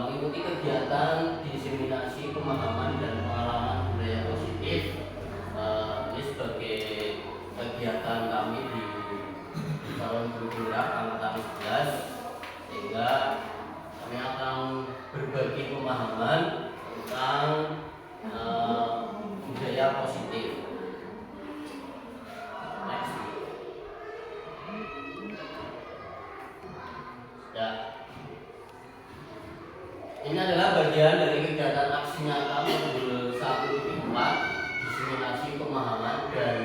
mengikuti kegiatan diseminasi pemahaman dan pengalaman budaya positif. Ini sebagai kegiatan kami di Calon Bergerak Angkatan 11, sehingga kami akan berbagi pemahaman tentang budaya positif. Next. Ya. Ini adalah bagian dari kegiatan aksi nyata modul 1-4, diseminasi pemahaman dan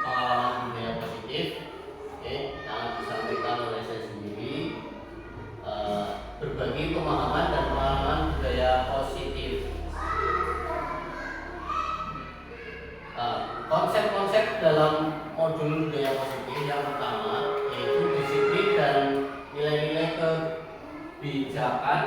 pengalaman budaya positif. Oke, yang disampaikan oleh saya sendiri, berbagi pemahaman dan pengalaman budaya positif. Konsep-konsep dalam modul budaya positif yang pertama yaitu disiplin dan nilai-nilai kebijakan.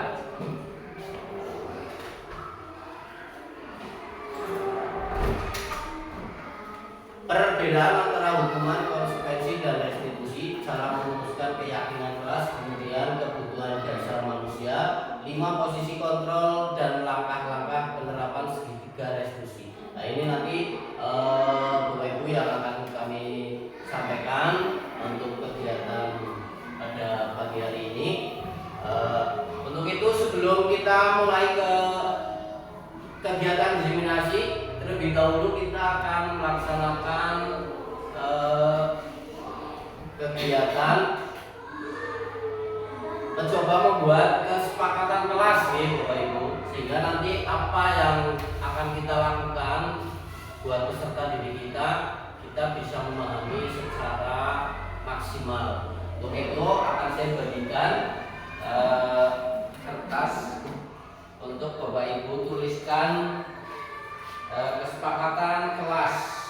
Perbedaan antara hukuman, konsekuensi, dan restitusi, cara merumuskan keyakinan kelas, kemudian kebutuhan dasar manusia, 5 posisi kontrol, dan langkah-langkah penerapan segitiga restitusi. Nah, ini nanti Bapak Ibu yang akan kami sampaikan untuk kegiatan pada pagi hari ini. Untuk itu sebelum kita mulai ke kegiatan diseminasi, terlebih dahulu kita akan melaksanakan kegiatan mencoba membuat kesepakatan kelas nih Bapak Ibu, sehingga nanti apa yang akan kita lakukan buat peserta didik kita bisa memahami secara maksimal. Untuk itu akan saya bagikan kertas untuk Bapak Ibu tuliskan kesepakatan kelas.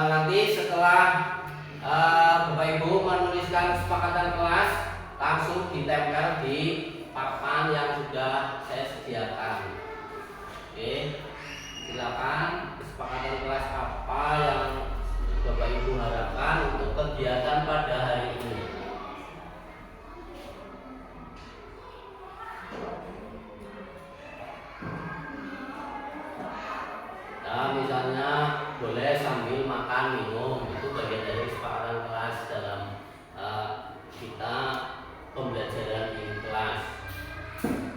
Nanti setelah Bapak Ibu menuliskan kesepakatan kelas, langsung ditempel di papan yang sudah saya sediakan. Oke, silakan kesepakatan kelas apa yang Bapak Ibu harapkan untuk kegiatan pada hari ini. Nah, misalnya boleh sambil makan minum, itu bagian dari kesepakatan kelas dalam kita pembelajaran di kelas.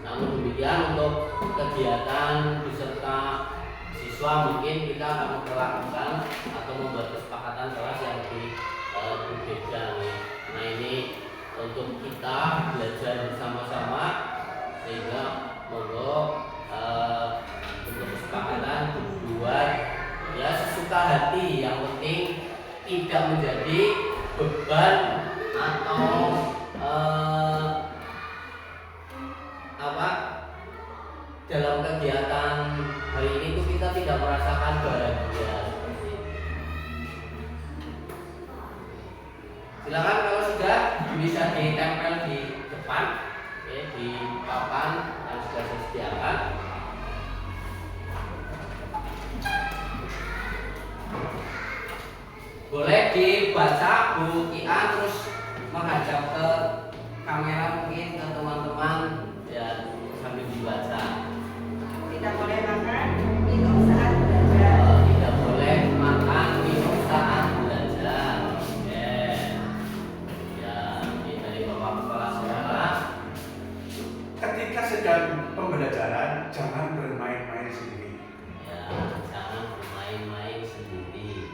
Namun demikian untuk kegiatan beserta siswa mungkin kita akan melakukan atau membuat kesepakatan kelas yang lebih berbeda. Nah, ini untuk kita belajar bersama-sama, sehingga monggo untuk kesepakatan dibuat ya sesuka hati, yang penting tidak menjadi beban atau dalam kegiatan hari ini itu kita tidak merasakan bahagia. Silakan kalau sudah bisa ditempel di depan, di papan yang sudah saya sediakan. Boleh dibaca Bu Kian, terus menghadap ke kamera mungkin ke teman-teman ya, sambil dibaca. Tidak boleh makan, minum saat belajar. Tidak boleh makan, minum saat belajar. Oke. Ya, ini dari Bapak Kepala Sekolah. Ketika sedang pembelajaran, jangan bermain-main sendiri. Ya, jangan bermain-main sendiri.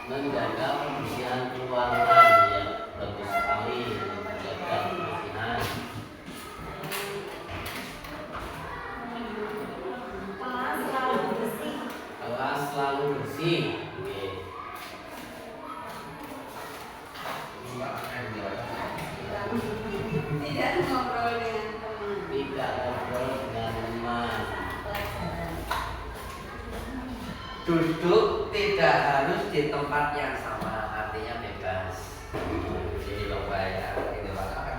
Menjaga kebersihan ruangan, ya bagus sekali. Duduk tidak harus di tempat yang sama, artinya bebas. Jadi lomba ya, itu akan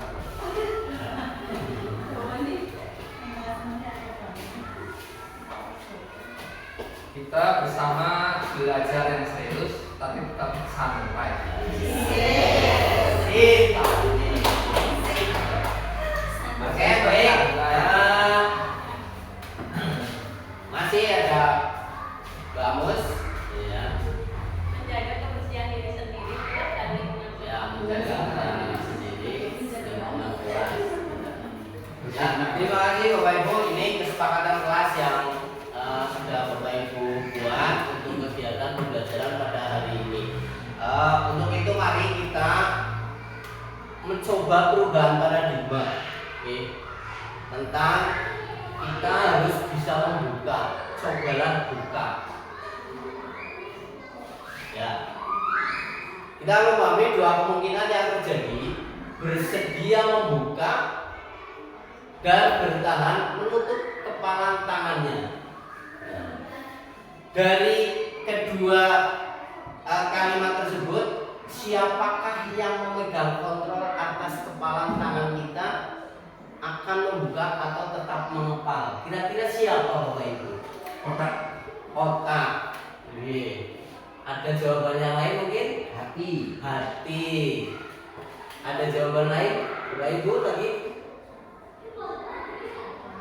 kita bersama belajar yang serius, tapi tetap santai. Sip. Oke, baik. Masih ada Mbak Mus, ya. Menjaga kebersihan diri sendiri dan lingkungan. Ya, menjaga diri sendiri lingkungan kelas. Ya, terima kasih Bapak Ibu. Ini kesepakatan kelas yang sudah Bapak Ibu buat untuk kegiatan pembelajaran pada hari ini. Untuk itu mari kita mencoba perubahan paradigma, oke, tentang kita harus bisa membuka, cobalah buka. Ya, kita memahami dua kemungkinan yang terjadi: bersedia membuka dan bertahan menutup kepalan tangannya. Dari kedua kalimat tersebut, siapakah yang memegang kontrol atas kepalan tangan kita, akan membuka atau tetap mengepal? Kira-kira siapa Bapak Ibu? Otak. Otak. Ada jawaban yang lain mungkin? Hati. Hati. Ada jawaban lain? Bapak Ibu lagi?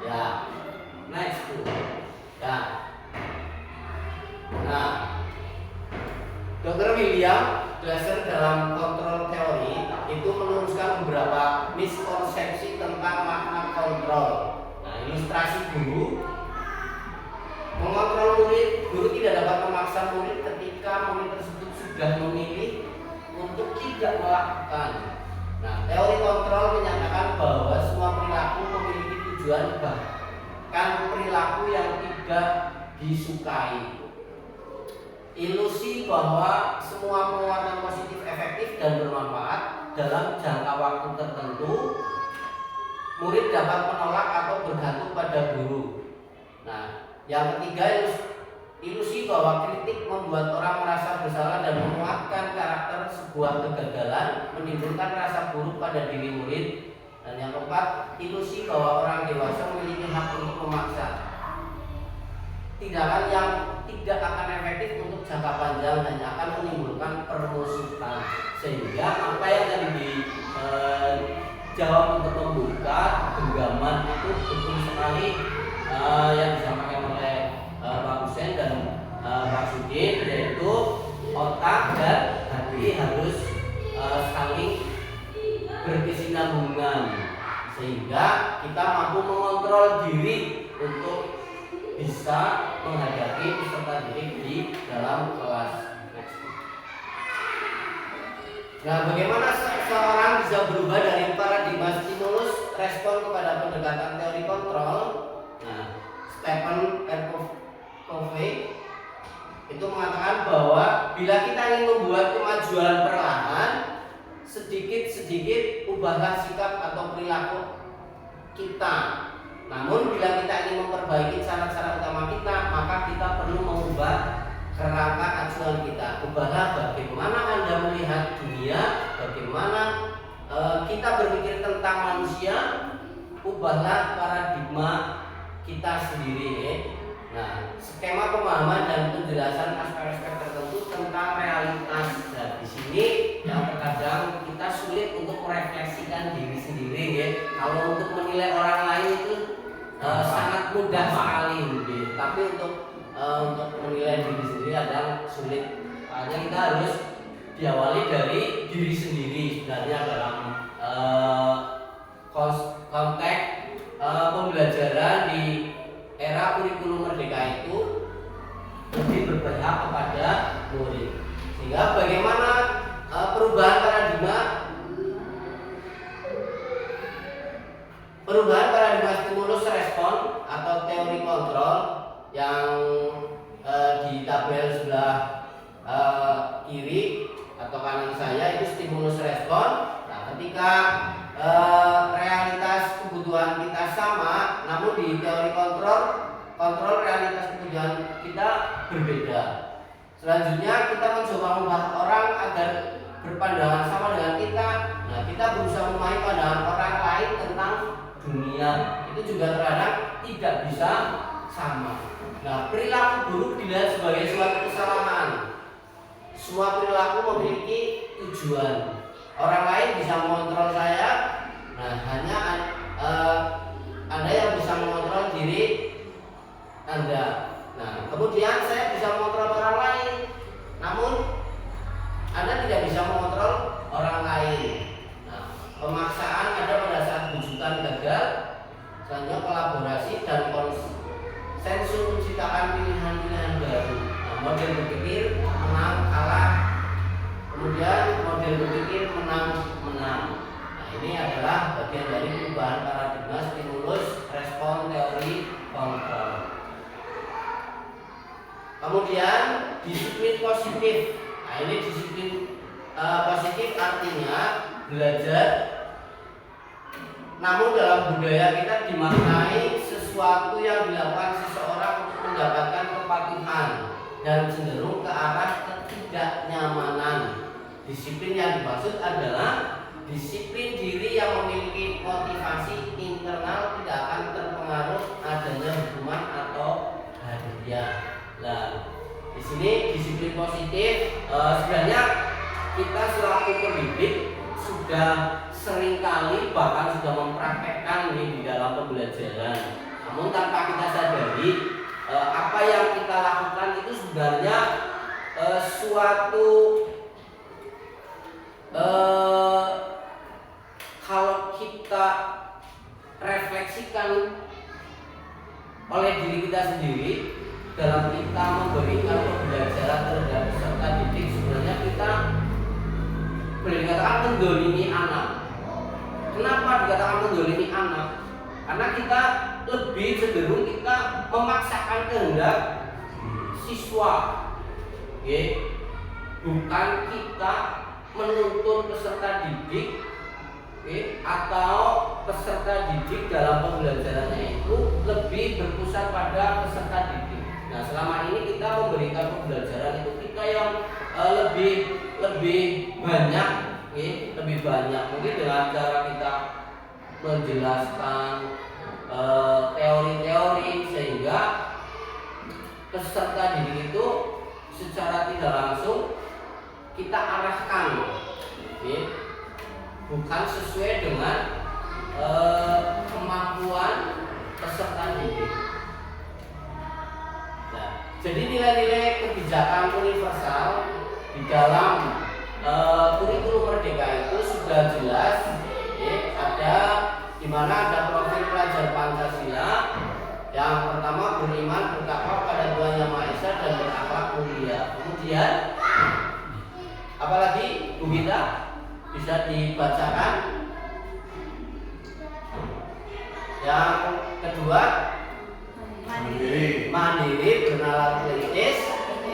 Ya. Next tuh. Ya. Nah, Dr. William Glasser dalam kontrol teori itu meluruskan beberapa miskonsepsi tentang makna kontrol. Nah, ilustrasi guru mengontrol murid, guru tidak dapat memaksa murid ketika murid tersebut sudah memilih untuk tidak melakukan. Nah, teori kontrol menyatakan bahwa semua perilaku memiliki tujuan, bahkan perilaku yang tidak disukai. Ilusi bahwa semua penguatan positif efektif dan bermanfaat dalam jangka waktu tertentu, murid dapat menolak atau bergantung pada guru. Nah, yang ketiga, ilusi bahwa kritik membuat orang merasa bersalah dan menguatkan karakter sebuah kegagalan, menimbulkan rasa buruk pada diri murid. Dan yang keempat, ilusi bahwa orang dewasa memiliki hak untuk memaksa. Tindakan yang tidak akan efektif untuk jangka panjang hanya akan menimbulkan permusuhan. Sehingga apa yang tadi dijawab untuk membuka genggaman itu betul sekali yang disampaikan oleh Pak Husen dan Pak Sudin, yaitu otak dan hati harus saling berkesinambungan sehingga kita mampu mengontrol diri untuk bisa menghadapi peserta didik di dalam kelas. Nah, bagaimana seseorang bisa berubah dari paradigma stimulus respon kepada pendekatan teori kontrol? Nah, Stephen R. Covey itu mengatakan bahwa bila kita ingin membuat kemajuan perlahan, sedikit-sedikit ubahlah sikap atau perilaku kita. Namun bila kita ingin memperbaiki cara-cara utama kita, maka kita perlu mengubah kerangka acuan kita. Ubahlah bagaimana Anda melihat dunia, bagaimana kita berpikir tentang manusia. Ubahlah paradigma kita sendiri, ya. Nah, skema pemahaman dan penjelasan aspek-aspek tertentu tentang realitas. Nah, di sini yang terkadang kita sulit untuk merefleksikan diri sendiri, ya. Kalau untuk menilai orang lain itu sangat mudah sekali, ya. Tapi untuk menilai diri sendiri kadang sulit. Makanya kita harus diawali dari diri sendiri sebenarnya dalam konteks pembelajaran di era kurikulum merdeka itu lebih berpihak kepada murid. Sehingga bagaimana perubahan paradigma stimulus respon atau teori kontrol yang di tabel sebelah kiri atau kanan saya itu stimulus respon. Nah, ketika realitas kebutuhan kita sama, namun di teori kontrol realitas kebutuhan kita berbeda. Selanjutnya kita mencoba mengubah orang agar berpandangan sama dengan kita. Nah, kita berusaha memahami pandangan orang lain tentang dunia. Itu juga terkadang tidak bisa sama. Nah, perilaku buruk dilihat sebagai suatu kesalahan. Semua perilaku memiliki tujuan. Orang lain bisa mengontrol saya. Nah, hanya Anda yang bisa mengontrol diri Anda. Nah, kemudian saya bisa mengontrol orang lain, namun Anda tidak bisa mengontrol orang lain. Nah, pemaksaan ada pada saat bujukan gagal. Selanjutnya kolaborasi dan konsensus menciptakan pilihan-pilihan baru. Nah, model berpikir menang kalah, kemudian model berpikir menang-menang. Nah, ini adalah bagian dari perubahan paradigma stimulus respon teori kontrol. Kemudian disiplin positif. Nah, ini disiplin positif artinya belajar, namun dalam budaya kita dimaknai sesuatu yang dilakukan seseorang untuk mendapatkan kepatuhan dan cenderung ke arah ketidaknyamanan. Disiplin yang dimaksud adalah disiplin diri yang memiliki motivasi internal, tidak akan terpengaruh adanya hukuman atau hadiah. Nah, di sini disiplin positif sebenarnya kita selaku pendidik sudah seringkali bahkan sudah mempraktekkan di dalam pembelajaran. Namun tanpa kita sadari apa yang kita lakukan itu sebenarnya suatu kalau kita refleksikan oleh diri kita sendiri dalam kita memberikan pembelajaran terhadap peserta didik, sebenarnya kita boleh dikatakan mendolimi anak. Kenapa dikatakan mendolimi anak? Karena kita lebih cenderung kita memaksakan kehendak siswa, bukan kita menuntun peserta didik, atau peserta didik dalam pembelajarannya itu lebih berpusat pada peserta didik. Nah, selama ini kita memberikan pembelajaran itu kita yang lebih banyak, lebih banyak mungkin dengan cara kita menjelaskan teori-teori sehingga peserta didik itu secara tidak langsung kita arahkan, bukan sesuai dengan kemampuan peserta didik. Nah, jadi nilai-nilai kebijakan universal di dalam kurikulum Merdeka itu sudah jelas, ada di mana ada profil pelajar Pancasila. Yang pertama beriman bertakwa pada Tuhan Yang Maha Esa dan berakhlak mulia. Kemudian apalagi Bu Gita bisa dibacakan? Yang kedua mandiri, bernalar kritis,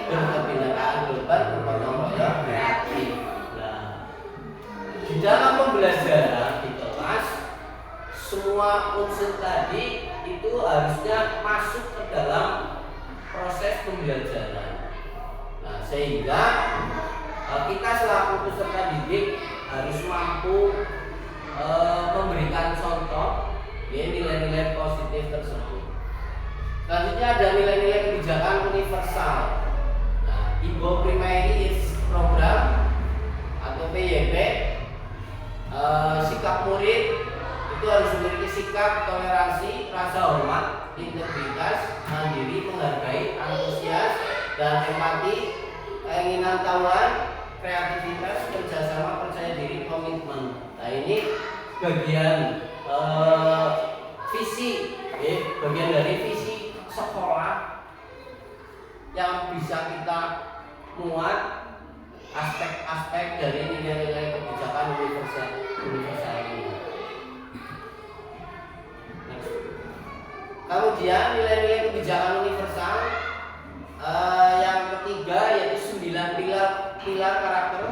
berkebinekaan global, bergotong royong, kreatif. Nah, di dalam pembelajaran di kelas semua unsur tadi itu harusnya masuk ke dalam proses pembelajaran. Nah, sehingga kita selaku peserta didik harus mampu memberikan contoh nilai-nilai positif tersebut. Selanjutnya ada nilai-nilai kebijakan universal. Nah, Ibo Primary Program atau PYP, sikap murid itu harus memiliki sikap toleransi, rasa hormat, integritas, mandiri, menghargai, antusias, dan empati, keinginan tahuan, kreativitas, kerjasama, percaya diri, komitmen. Nah, ini bagian visi, bagian dari visi sekolah yang bisa kita muat aspek-aspek dari nilai-nilai kebijakan universal ini. Kemudian nilai-nilai kebijakan universal yang ketiga yaitu 9 pilar karakter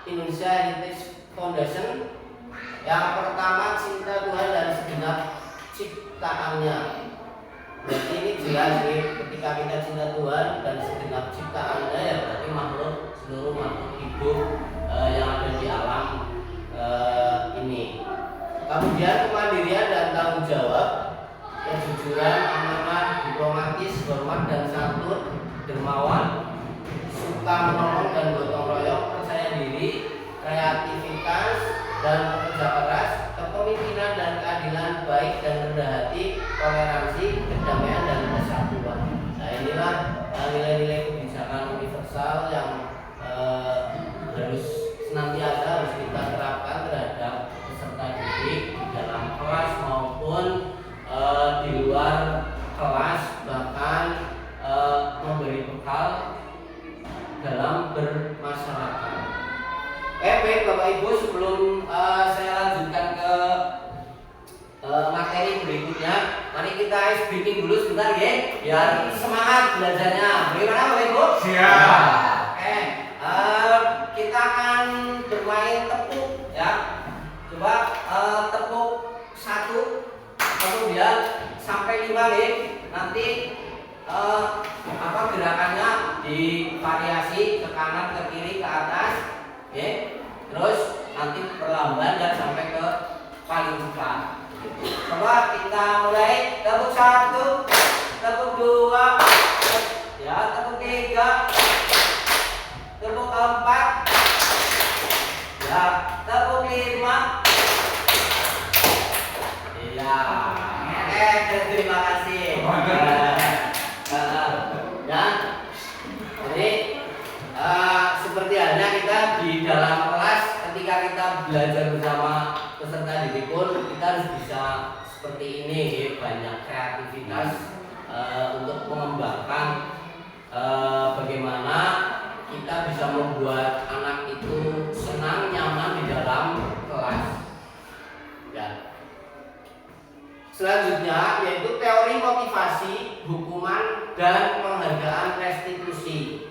Indonesia Heritage Foundation. Yang pertama cinta Tuhan dan segenap ciptaannya. Berarti ini jelas nih, ketika kita cinta Tuhan dan segenap ciptaannya ya berarti seluruh makhluk hidup yang ada di alam ini. Kemudian kemandirian dan tanggung jawab, kejujuran, amanah, diplomatis, hormat dan santun, dermawan, suka menolong dan gotong royong, percaya diri, kreativitas dan bekerja keras, kepemimpinan dan keadilan, baik dan rendah hati, toleransi, kedamaian dan persatuan. Nah inilah nilai-nilai kebijakan universal yang harus senantiasa harus kita terapkan terhadap peserta didik di dalam kelas maupun di luar kelas, bahkan memberi bekal dalam bermasyarakat. Baik Bapak Ibu, sebelum saya lanjutkan ke materi berikutnya, mari kita ice breaking dulu sebentar ya, biar semangat belajarnya. Bagaimana Bapak Ibu? Siap. Oke, kita akan bermain tepuk ya. Coba tepuk 1, kemudian sampai 5 nih. Nanti gerakannya divariasi ke kanan, ke kiri, ke atas, ya. Terus nanti perlamban dan sampai ke paling cepat. Coba kita mulai. Tepuk 1, tepuk 2, ya, tepuk 3, tepuk 4, ya, tepuk 5. Iya. Terima kasih. Dan jadi seperti halnya kita di dalam kelas ketika kita belajar bersama peserta didik pun kita harus bisa seperti ini, banyak kreativitas untuk mengembangkan bagaimana kita bisa membuat anak itu senang, nyaman di dalam kelas. Ya. Selanjutnya yaitu teori motivasi, hukuman, dan penghargaan restitusi.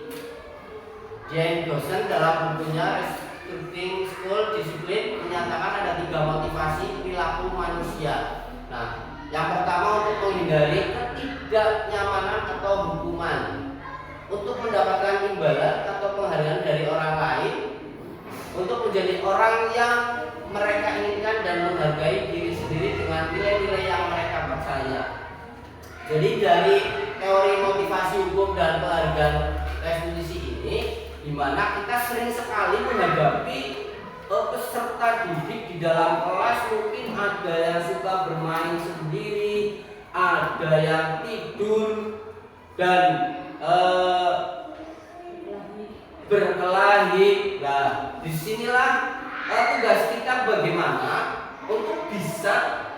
Jane Gossen dalam bukunya Restructuring School Discipline menyatakan ada 3 motivasi perilaku manusia. Nah, yang pertama untuk menghindari ketidaknyamanan atau hukuman, untuk mendapatkan imbalan atau penghargaan dari orang lain, untuk menjadi orang yang mereka inginkan dan menghargai diri sendiri dengan nilai-nilai yang mereka percaya. Jadi dari teori motivasi, hukum, dan penghargaan restitusi ini, di mana kita sering sekali menghadapi peserta didik di dalam kelas, mungkin ada yang suka bermain sendiri, ada yang tidur dan berkelahi. Nah, disinilah tugas kita bagaimana untuk bisa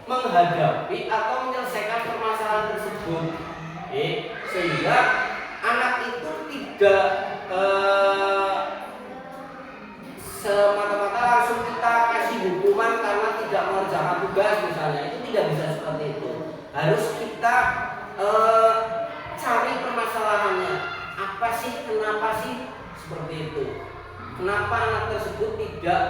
menghadapi atau menyelesaikan permasalahan tersebut, sehingga anak itu tidak semata-mata langsung kita kasih hukuman karena tidak mengerjakan tugas misalnya. Itu tidak bisa seperti itu. Harus kita cari permasalahannya. Apa sih, kenapa sih seperti itu? Kenapa anak tersebut tidak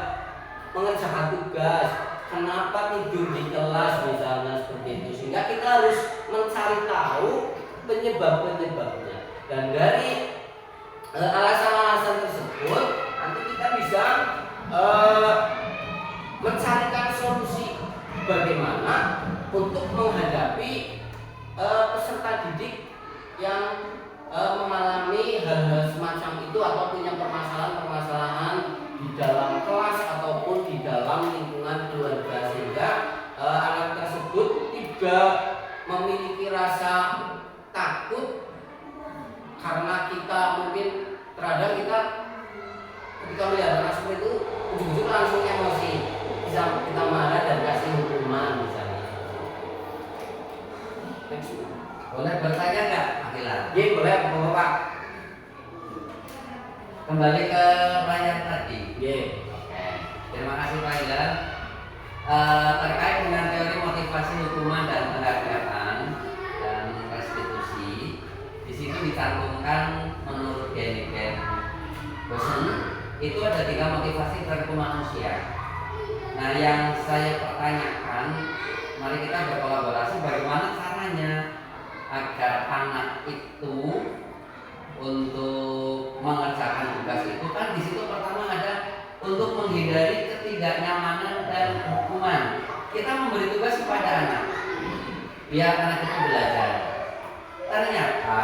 mengerjakan tugas? Kenapa tidur di kelas misalnya seperti itu? Sehingga kita harus mencari tahu penyebab-penyebabnya. Dan dari alasan-alasan tersebut nanti kita bisa mencarikan solusi bagaimana untuk menghadapi peserta didik yang mengalami hal-hal semacam itu atau punya permasalahan-permasalahan di dalam kelas ataupun di dalam lingkungan keluarga, sehingga anak tersebut tidak memiliki rasa takut karena kita mungkin terhadap kita ketika melihat anak seperti itu ujung-ujung langsung emosi, bisa kita marah dan kasih hukuman misalnya. Boleh bertanya nggak, Akila? Iya boleh, Bapak. Kembali ke pertanyaan tadi. Iya. Oke. Terima kasih Pak Ilham. Terkait dengan teori motivasi, hukuman, dan penghargaan dan restitusi, di sini dicantumkan menurut Jane Gossen itu ada 3 motivasi perilaku manusia. Nah, yang saya pertanyakan, mari kita berkolaborasi bagaimana caranya agar anak itu untuk mengerjakan tugas itu kan di situ pertama ada untuk menghindari ketidaknyamanan dan hukuman. Kita memberi tugas kepada anak biar anak itu belajar. Ternyata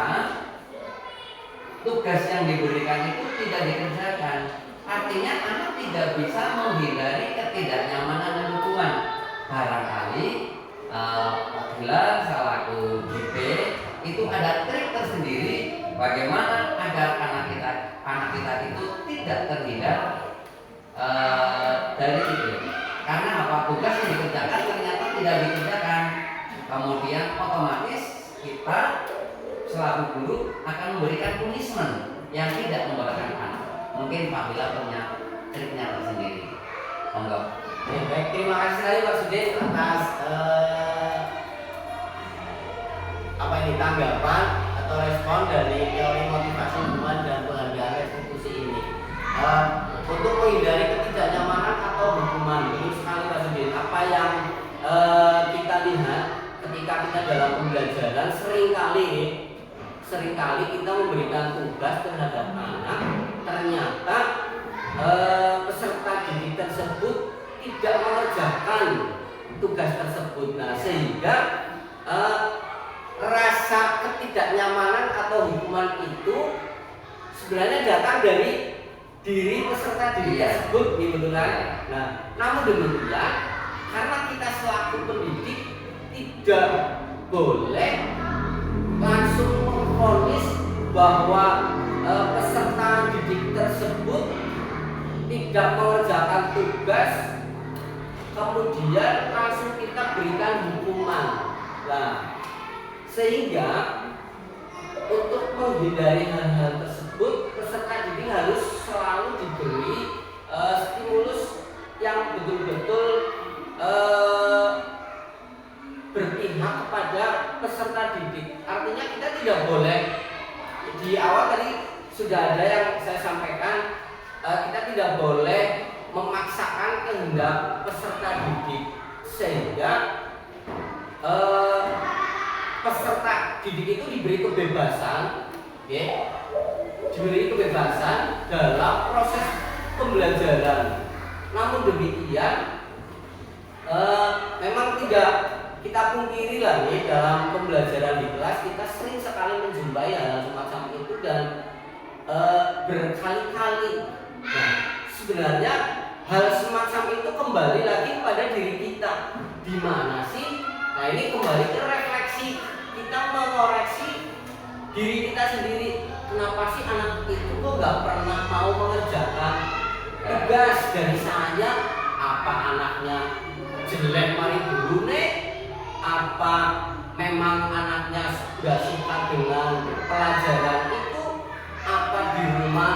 tugas yang diberikan itu tidak dikerjakan. Artinya anak tidak bisa menghindari ketidaknyamanan dan hukuman. Barangkali apabila selaku GP itu ada trik tersendiri bagaimana agar anak kita itu tidak terhindar dari itu. Karena apa, tugas yang dikerjakan ternyata tidak dikerjakan, kemudian otomatis kita selaku guru akan memberikan punishment yang tidak memberatkan anak. Mungkin Pak Bila punya triknya tersendiri. Monggo. Ya, baik, terima kasih sekali Pak Sudin atas apa ini tanggapan atau respon dari teori motivasi hukuman dan penghargaan restitusi ini. Untuk menghindari ketidaknyamanan atau hukuman, ini sekali Pak Sudin, apa yang kita lihat ketika kita dalam pembelajaran seringkali kita memberikan tugas terhadap anak, ternyata peserta didik tersebut tidak mengerjakan tugas tersebut. Nah, sehingga rasa ketidaknyamanan atau hukuman itu sebenarnya datang dari diri peserta didik tersebut, gitu kan? Nah, namun demikian, karena kita selaku pendidik tidak boleh langsung memvonis bahwa peserta didik tersebut tidak mengerjakan tugas, kemudian langsung kita berikan hukuman. Nah, sehingga untuk menghindari hal-hal tersebut, peserta didik harus selalu diberi stimulus yang betul-betul berpihak kepada peserta didik. Artinya kita tidak boleh, di awal tadi sudah ada yang saya sampaikan, kita tidak boleh memaksakan kehendak peserta didik, sehingga peserta didik itu diberi kebebasan, diberi kebebasan dalam proses pembelajaran. Namun demikian, memang tidak kita pungkiri lagi dalam pembelajaran di kelas kita sering sekali menjumpai hal semacam itu dan berkali-kali. Nah, sebenarnya hal semacam itu kembali lagi kepada diri kita. Di mana sih? Nah, ini kembali ke refleksi. Kita mengoreksi diri kita sendiri. Kenapa sih anak itu kok nggak pernah mau mengerjakan tugas dari saya? Apa anaknya jelek mari guru nih? Apa memang anaknya sudah suka dengan pelajaran itu? Apa di rumah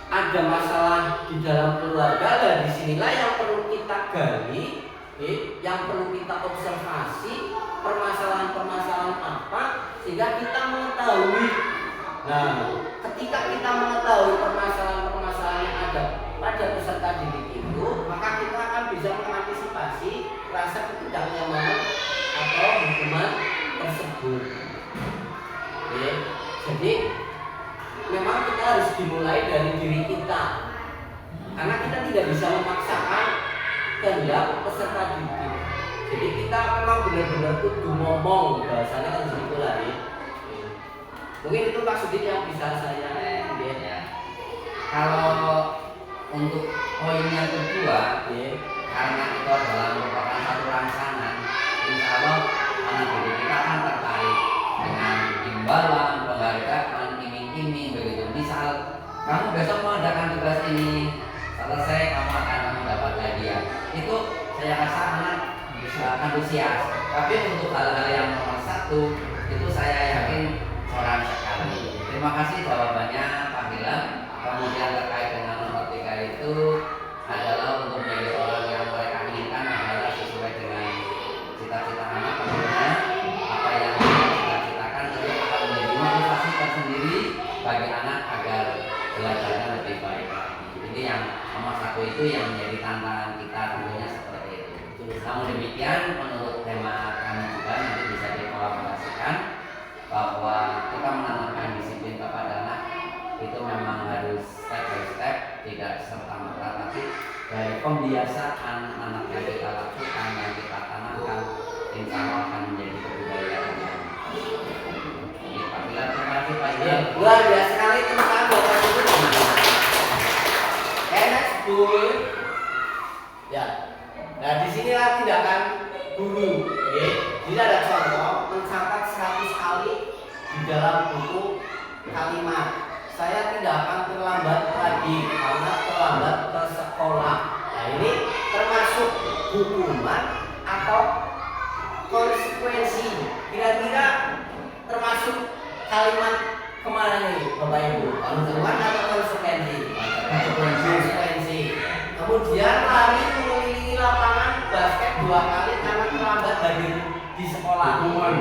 ada masalah di dalam keluarga? Dan disinilah yang perlu kita gali, yang perlu kita observasi permasalahan-permasalahan apa sehingga kita mengetahui. Nah, ketika kita mengetahui permasalahan-permasalahan yang ada pada peserta didik itu, maka kita akan bisa mengantisipasi rasa ketidaknyamanan atau hukuman tersebut. Jadi memang kita harus dimulai dari diri kita, karena kita tidak bisa memaksakan kehendak peserta didik. Jadi kita memang benar-benar kudu ngomong, bahasanya kan seperti itu lagi. Mungkin itu Pak Sudin yang bisa saya Kalau untuk poin yang kedua, karena itu adalah merupakan satu rancangan, insya Allah anak didik kita akan tertarik dengan imbalan, penghargaan, iming-iming begitu. Misal kamu besok mengadakan tugas ini, selesai kamu akan mendapat hadiah. Itu saya rasa anak bisa antusias. Tapi untuk hal-hal yang nomor satu itu saya yakin soran sekali. Terima kasih jawabannya Pak Gilang. Kemudian terkait dengan nomor 3 itu adalah untuk menjadi orang yang mereka inginkan adalah sesuai dengan cita-cita anak, tentunya apa yang cita-citakan itu akan menjadi motivasi tersendiri bagi anak agar belajarnya lebih baik lagi. Jadi yang nomor 1 itu yang menjadi tantangan kita tentunya seperti itu. Namun demikian, menurut tema kami juga nanti bisa dikolaborasikan bahwa kita menanamkan disiplin kepada anak itu memang harus step by step, tidak serta-merta, tapi dari pembiasaan anak yang kita lakukan, yang kita tanamkan, insya Allah akan menjadi kebudayaan yang apabila terima kasih Pak Ibu. Luar biasa sekali teman-teman Bapak Ibu. Next Bu. Ya. Nah, disinilah tindakan guru. Jadi ada contoh mencatat 100 kali di dalam buku kalimat. Saya tidak akan terlambat lagi karena terlambat ke sekolah. Nah, ini termasuk hukuman atau konsekuensi. Kira-kira termasuk kalimat kemana nih Bapak Ibu? Hukuman atau konsekuensi? Konsekuensi. Kemudian lari mengelilingi lapangan basket 2 kali karena terlambat hadir di sekolah. Hukuman.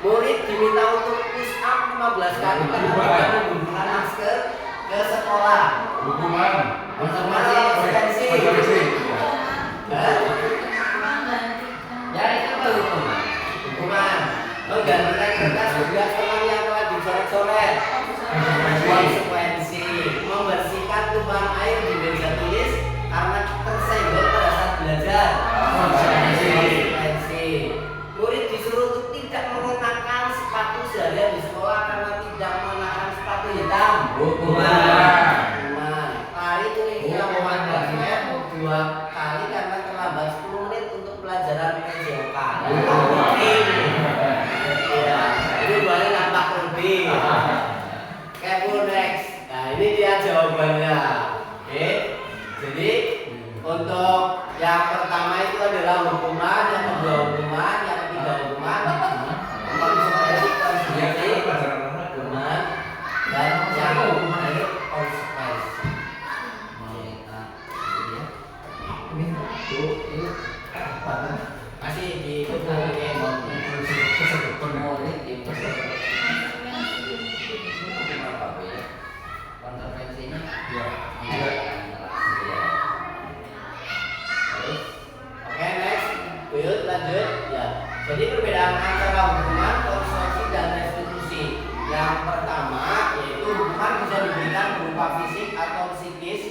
Murid diminta untuk push up 15 kali karena tidak menggunakan masker ke sekolah. Hukuman. Konsekuensi. Ya itu baru hukuman. Hukuman. Menggantikan kertas tugas teman yang telah dicoret-coret. Konsekuensi. Membersihkan tumpahan air di meja tulis karena tersenggol pada saat belajar. Konsekuensi. Murid disuruh untuk tidak mengenakan sepatu seharian di sekolah karena tidak mengenakan sepatu hitam. Hukuman. Lari keliling lapangan basket 2 kali karena terlambat 10 menit untuk pelajaran PJOK. Ya, ini boleh nampak lebih. Kepo next. Nah, ini dia jawabannya. Oke. Jadi untuk yang pertama itu adalah hukuman, yang kedua hukuman, yang ketiga hukuman, konsekuensi, hukuman, dan yang hukuman itu konsekuensi. Masih di konsekuensinya Oke, next. Buyut lanjut. Ya. Jadi perbedaan antara hukuman, konsekuensi, dan restitusi. Yang pertama yaitu hukuman bisa diberikan berupa fisik atau psikis.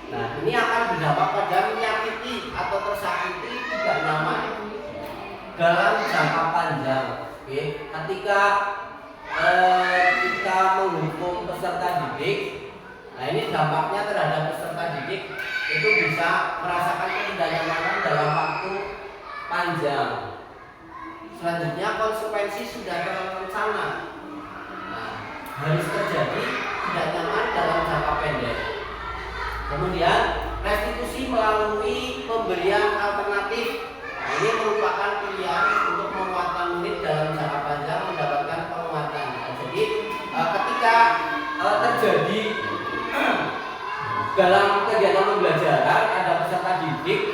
Nah, ini akan berdampak pada menyakiti atau tersakiti tidak nyaman dalam jangka panjang. Oke. Ketika kita menghukum peserta didik, nah ini dampaknya terhadap peserta didik itu bisa merasakan ketidaknyamanan dalam waktu panjang. Selanjutnya konsekuensi sudah terencana. Nah, harus terjadi tidak nyaman dalam jangka pendek. Kemudian restitusi melalui pemberian alternatif. Nah, ini merupakan pilihan untuk menguatkan murid dalam jangka panjang mendapatkan penguatan. Nah, jadi ketika terjadi dalam kegiatan pembelajaran ada peserta didik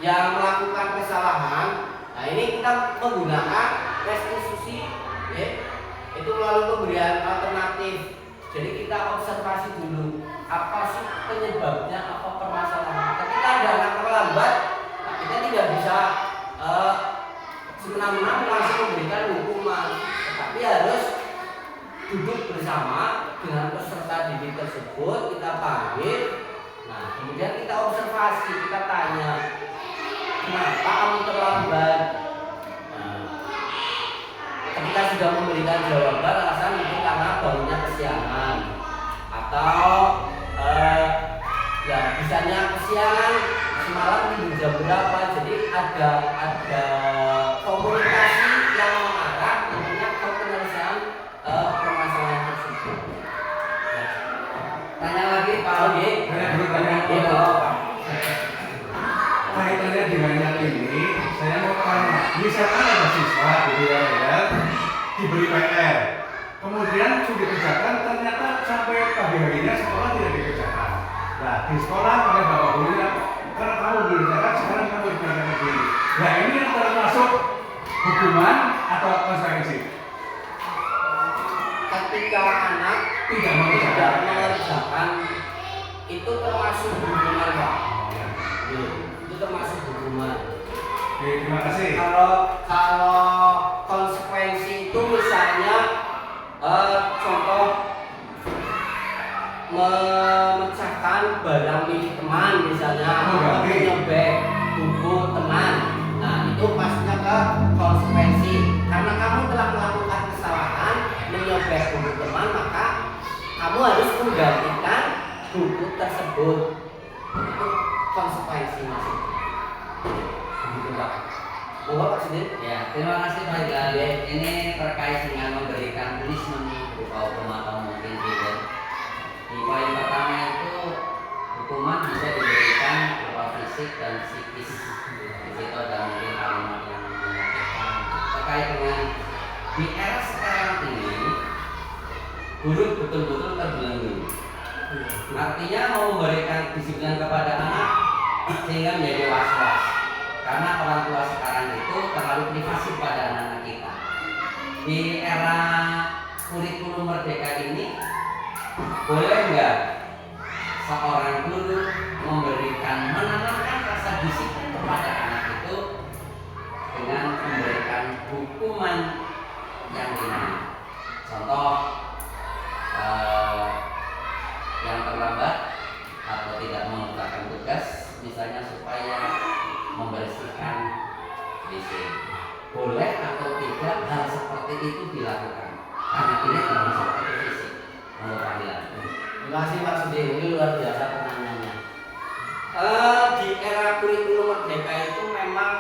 yang melakukan kesalahan, nah ini kita menggunakan restitusi, ya, itu melalui pemberian alternatif. Jadi kita observasi dulu apa sih penyebabnya, apa permasalahan. Ketika ada anak terlambat, nah kita tidak bisa semena-mena langsung memberikan hukuman, tetapi harus duduk bersama dengan peserta didik tersebut, kita panggil, nah kemudian kita observasi, kita tanya, kenapa kamu terlambat? Nah, ketika sudah memberikan jawaban, alasan itu karena bangunnya kesiangan, atau ya misalnya kesiangan semalam tidur jam berapa, jadi ada komunikasi yang mengarah namanya ke penyelesaian permasalahan tersebut. Tanya lagi Pak Ogi. Kaitannya dengan yang ini, saya mau tanya, misalkan ada siswa gitu ya, diberi PR, kemudian sudah dikerjakan, ternyata sampai pagi harinya sekolah tidak dikerjakan. Nah, di sekolah oleh bapak gurunya, karena kamu belum dikerjakan, sekarang kamu dikerjakan sendiri. Nah, ini yang termasuk hukuman atau konsekuensi? Ketika anak tidak mengerjakan itu termasuk hukuman Pak. itu termasuk hukuman. Oke, terima kasih. Kalau konsekuensi itu misalnya contoh memecahkan barang milik teman misalnya, atau menyobek buku teman. Nah itu pastinya ke konsekuensi. Karena kamu telah melakukan kesalahan menyobek buku teman, maka kamu harus menggantikan buku tersebut. Itu konsekuensi maksudnya. Begitu Pak. Pak Sidin? Ya, terima kasih Pak Hilal. Ini terkait dengan memberikan punishment berupa hukum atau mungkin tidak. Di poin pertama itu hukuman bisa diberikan berupa fisik dan psikis. Di situ ada mungkin kalimat yang menyakitkan. Terkait dengan di era sekarang ini, guru betul-betul terbelenggu. Artinya mau memberikan disiplin kepada anak sehingga menjadi was-was. Karena orang tua sekarang itu terlalu privasi pada anak-anak kita. Di era kurikulum merdeka ini, boleh nggak seorang guru menanamkan rasa disiplin kepada anak itu dengan memberikan hukuman yang ringan? Contoh, yang terlambat atau tidak mengerjakan tugas, misalnya supaya membersihkan WC. Boleh atau tidak hal seperti itu dilakukan? Karena ini termasuk fisik. Menurut panggilan. Terima kasih Pak Sudin, ini luar biasa pertanyaannya. Di era kurikulum merdeka itu memang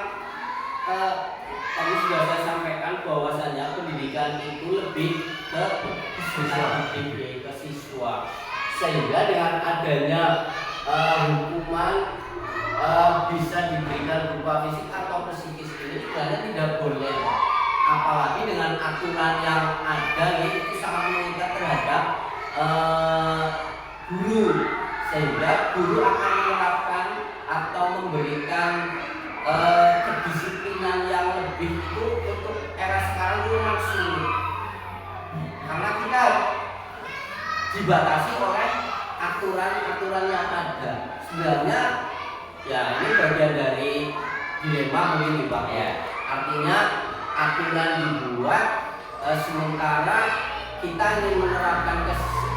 tadi sudah saya sampaikan bahwasanya pendidikan itu lebih ke siswa. Sehingga dengan adanya hukuman bisa diberikan berupa fisik atau psikis ini sebenarnya tidak boleh, apalagi dengan aturan yang ada itu sangat mengikat terhadap guru, sehingga guru akan menerapkan atau memberikan kedisiplinan yang lebih itu untuk era sekarang itu memang sulit karena kita dibatasi oleh aturan-aturan yang ada. Sebenarnya ya ini bagian dari dilema mungkin Pak ya. Artinya aturan dibuat sementara kita ingin menerapkan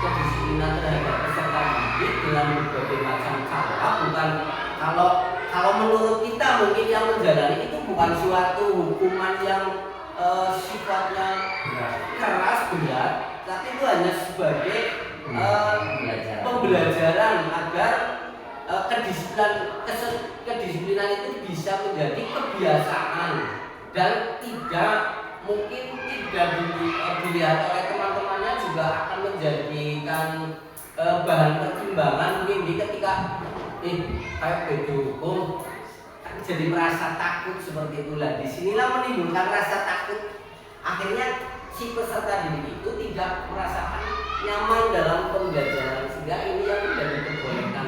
kedisiplinan terhadap peserta didik dengan berbagai macam cara. Bukan kalau menurut kita mungkin yang menjalani itu bukan suatu hukuman yang sifatnya keras berat, tapi itu hanya sebagai pembelajaran agar kedisiplinan itu bisa menjadi kebiasaan dan tidak dilihat oleh teman-temannya juga akan menjadikan bahan pertimbangan mungkin ketika kayak beda hukum jadi merasa takut seperti itulah. Disinilah menimbulkan rasa takut, akhirnya si peserta didik itu tidak merasakan nyaman dalam pembelajaran, sehingga ini yang tidak diperbolehkan.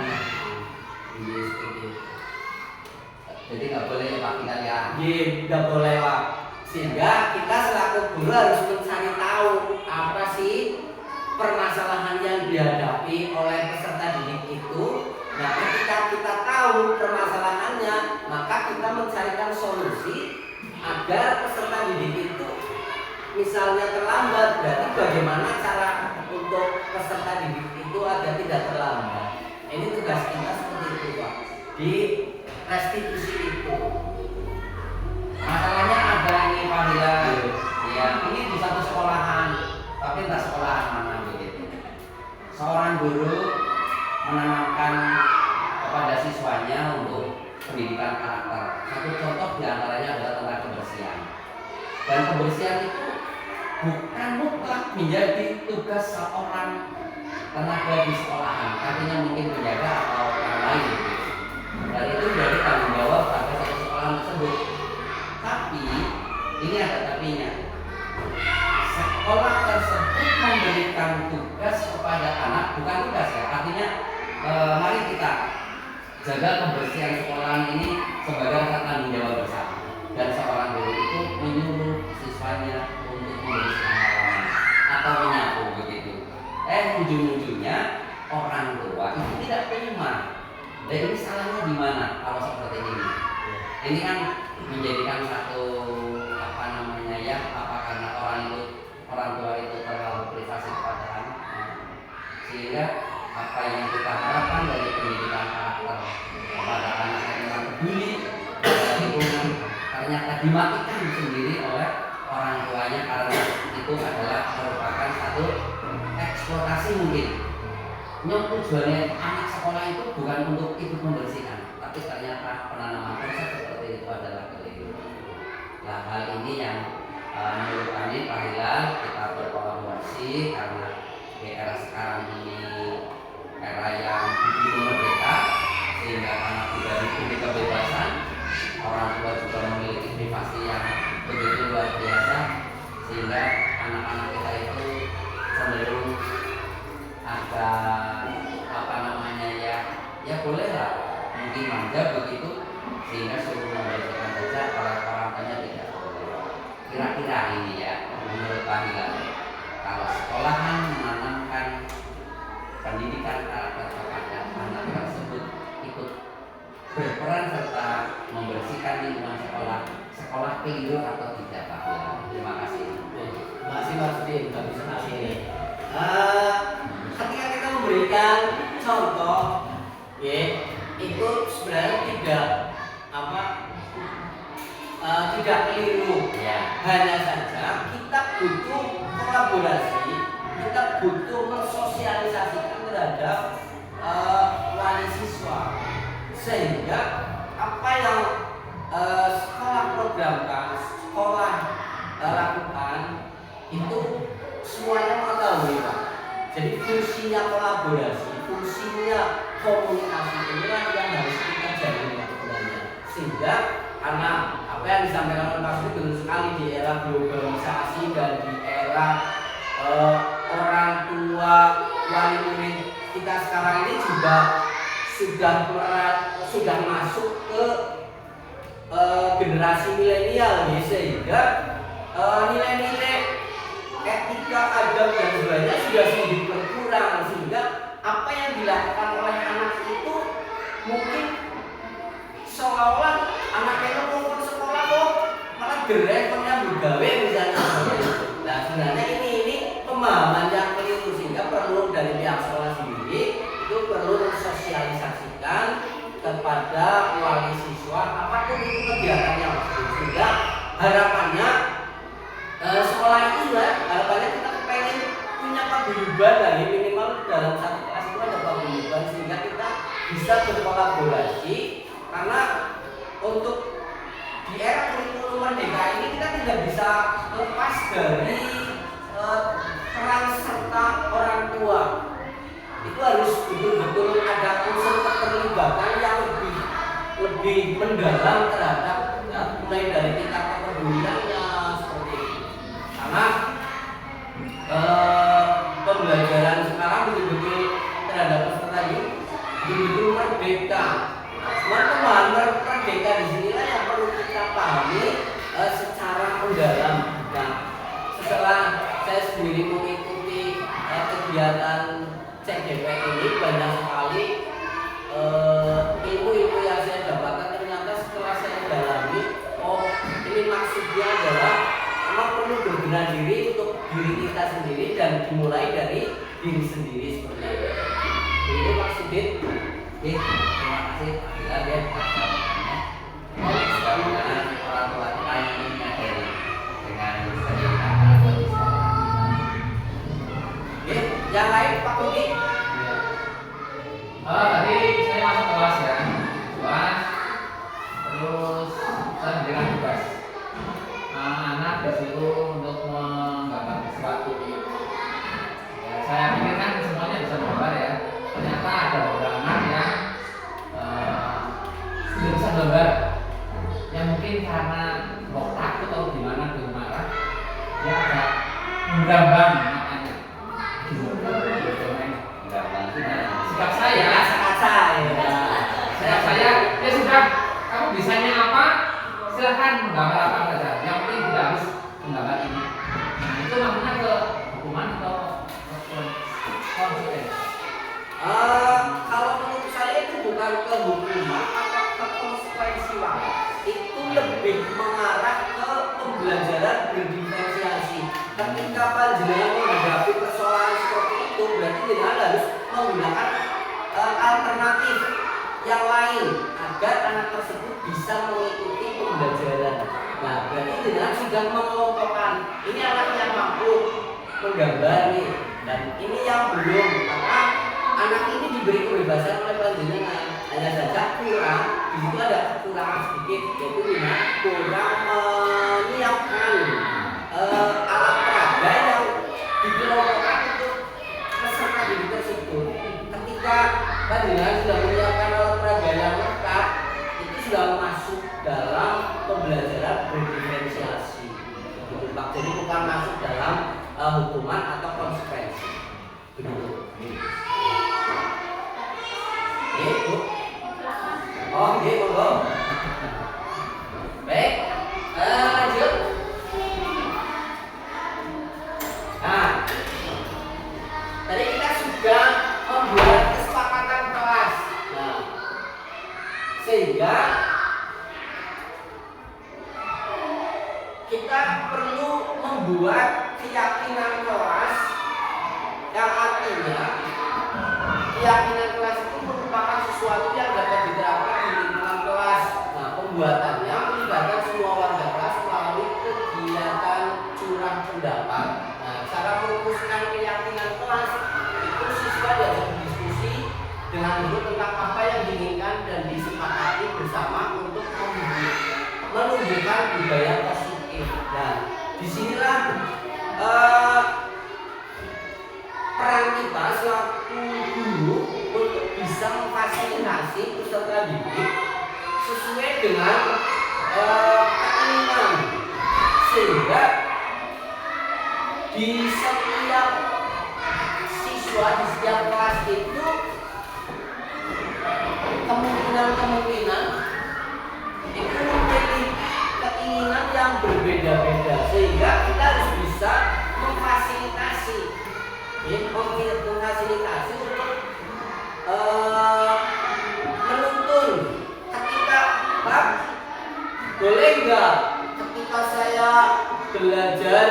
Jadi nggak boleh Pak kita ya? Nggak boleh Pak. Sehingga kita selaku guru harus mencari tahu apa sih permasalahan yang dihadapi oleh peserta didik itu. Nah, ketika kita tahu permasalahannya, maka kita mencarikan solusi agar peserta didik itu misalnya terlambat, berarti bagaimana cara untuk peserta didik itu agar tidak terlambat. Ini tugas kita seperti itu Pak, di restitusi itu. Masalahnya ada ini Pak Hilal. Ya, ini di satu sekolahan, tapi entah sekolahan mana begitu. Seorang guru menanamkan kepada siswanya untuk pendidikan karakter. Satu contoh diantaranya adalah tentang kebersihan. Dan kebersihan itu bukan mutlak menjadi tugas seorang tenaga di sekolahan, artinya mungkin menjaga atau yang lain gitu. Dan itu menjadi tanggung jawab pada satu sekolahan tersebut. Tapi ini ada tapinya. Sekolah tersebut memberikan tugas kepada anak, bukan tugas ya, artinya mari kita jaga kebersihan sekolahan ini sebagai tanggung jawab bersama. Dan seorang guru itu menyuruh siswanya untuk membersihkan halaman atau menyapu begitu. Ujung-ujungnya orang tua itu tidak terima. Dan ini salahnya di mana kalau seperti ini? Ini kan menjadikan satu apa namanya ya, apa karena orang tua itu terlalu privasi kepada anaknya, sehingga apa yang kita harapkan dari pendidikan karakter kepada anak yang memang peduli pada lingkungan ternyata dimatikan sendiri oleh orang tuanya karena itu adalah merupakan satu eksploitasi mungkin. Yang tujuannya anak sekolah itu bukan untuk ikut membersihkan, tapi ternyata penanaman konsep seperti itu adalah keliru. Nah, hal ini yang menurut kami Pak Hilal kita berkolaborasi karena di era sekarang ini era yang begitu merdeka, sehingga anak juga diberi kebebasan, orang tua juga memiliki privasi yang begitu luar biasa, sehingga anak-anak kita itu cenderung agak apa namanya ya bolehlah mungkin manja begitu, sehingga suruh membersihkan saja oleh orang tuanya tidak boleh. Kira-kira ini ya menurut Pak Hilal, kalau sekolahan menanamkan pendidikan karakter kepada anak tersebut ikut berperan serta membersihkan lingkungan sekolah keliru atau tidak Pak Hilal? Terima kasih. Terima kasih Mas Din, kami senang ini. Ketika kita memberikan contoh, ya, itu sebenarnya tidak keliru. Ya. Hanya saja kita butuh kolaborasi, kita butuh mensosialisasikan terhadap wali siswa, sehingga apa yang sekolah programkan, sekolah lakukan itu semuanya mengetahui, Pak. Jadi fungsinya kolaborasi, fungsinya komunikasi inilah yang harus kita jalin sebenarnya. Sehingga karena apa yang disampaikan oleh Pak Sudi benar sekali, di era globalisasi dan di era orang tua wali murid kita sekarang ini juga sudah masuk ke generasi milenial, ya, sehingga nilai-nilai etika, adab dan sebagainya sudah sedikit berkurang, sehingga apa yang dilakukan oleh anak itu mungkin seolah-olah anaknya itu mau ke sekolah kok malah gerekonnya bergawe misalnya. Nah, sebenarnya ini pemahaman yang keliru, sehingga perlu dari pihak sekolah sendiri itu perlu mensosialisasikan kepada wali siswa apapun itu kegiatannya, sehingga harapannya sekolah itu juga harapannya kita pengen punya paguyuban lagi, minimal dalam satu kelas itu ada paguyuban, sehingga kita bisa berkolaborasi. Karena untuk di era kurikulum merdeka ini kita tidak bisa lepas dari peran serta orang tua. Itu harus betul-betul ada unsur keterlibatan yang lebih mendalam terhadap mulai dari tingkat kepeduliannya seperti itu. Karena pembelajaran sekarang betul-betul terhadap peserta ini betul-betul merdeka. Cuma pemahaman merdeka di sinilah yang perlu kita pahami secara mendalam. Nah, setelah saya sendiri mengikuti kegiatan CGP ini, banyak sekali ilmu-ilmu yang saya dapatkan. Ternyata setelah saya dalami, oh ini maksudnya adalah memang perlu berbenah diri untuk diri kita sendiri dan dimulai dari diri sendiri seperti itu. Itu maksudnya. Terima kasih Pak Hilal ya atas jawabannya. Mudah-mudahan orang tua kita ini menyadari dengan pendidikan karakter di sekolah. Yang lain Pak Budi. Tadi saya masuk kelas ya, kelas, terus saya diberikan tugas. Anak disuruh untuk menggambar sesuatu. Ya, saya pikir kan semuanya bisa gambar ya. Ternyata ada beberapa anak yang tidak bisa gambar. Ya mungkin karena takut atau gimana belum marah, dia agak menggambar makanya. Sikap saya, ya sudah, kamu bisanya apa? Silahkan menggambar apa saja. Yang penting tidak harus menggambar ini. Nah, itu maknanya ke hukuman atau konsekuensi? Kalau menurut saya itu bukan bukan ke hukuman atau ke konsekuensi waktu, itu lebih mengarah ke pembelajaran berdiferensiasi. Ketika panjenengan menghadapi persoalan seperti itu, berarti jenengan harus menggunakan alternatif yang lain agar anak tersebut bisa mengikuti pembelajaran. Nah, berarti jenengan sudah mengelompokkan ini anak yang mampu menggambar nih, dan ini yang belum, karena anak ini diberi kebebasan oleh panjenengan, hanya saja kurang, di situ ada kekurangan sedikit, yaitu kurang menyiapkan alat peraga yang dikelompokkan untuk peserta didik tersebut. Ketika panjenengan sudah menyiapkan alat peraga yang lengkap, itu sudah masuk dalam pembelajaran berdiferensiasi. Jadi bukan masuk dalam hukuman atau konsekuensi. Begitu. Bu. Oh, monggo. Baik, lanjut. Nah, tadi kita sudah membuat kesepakatan kelas. Nah, sehingga kita perlu membuat keyakinan kelas, yang artinya keyakinan kelas itu merupakan sesuatu yang dapat diterapkan di lingkungan kelas. Nah, pembuatannya melibatkan semua warga kelas melalui kegiatan curah pendapat. Nah, cara merumuskan keyakinan kelas itu siswa diajak berdiskusi dengan guru tentang apa yang diinginkan dan disepakati bersama untuk menunjukkan budaya positif. Nah, disinilah peran kita selaku guru untuk bisa memfasilitasi peserta didik sesuai dengan keinginan, sehingga di setiap siswa di setiap kelas itu kemungkinan itu memiliki keinginan yang berbeda-beda, sehingga kita harus bisa memfasilitasi untuk menuntun. Ketika Pak, boleh nggak ketika saya belajar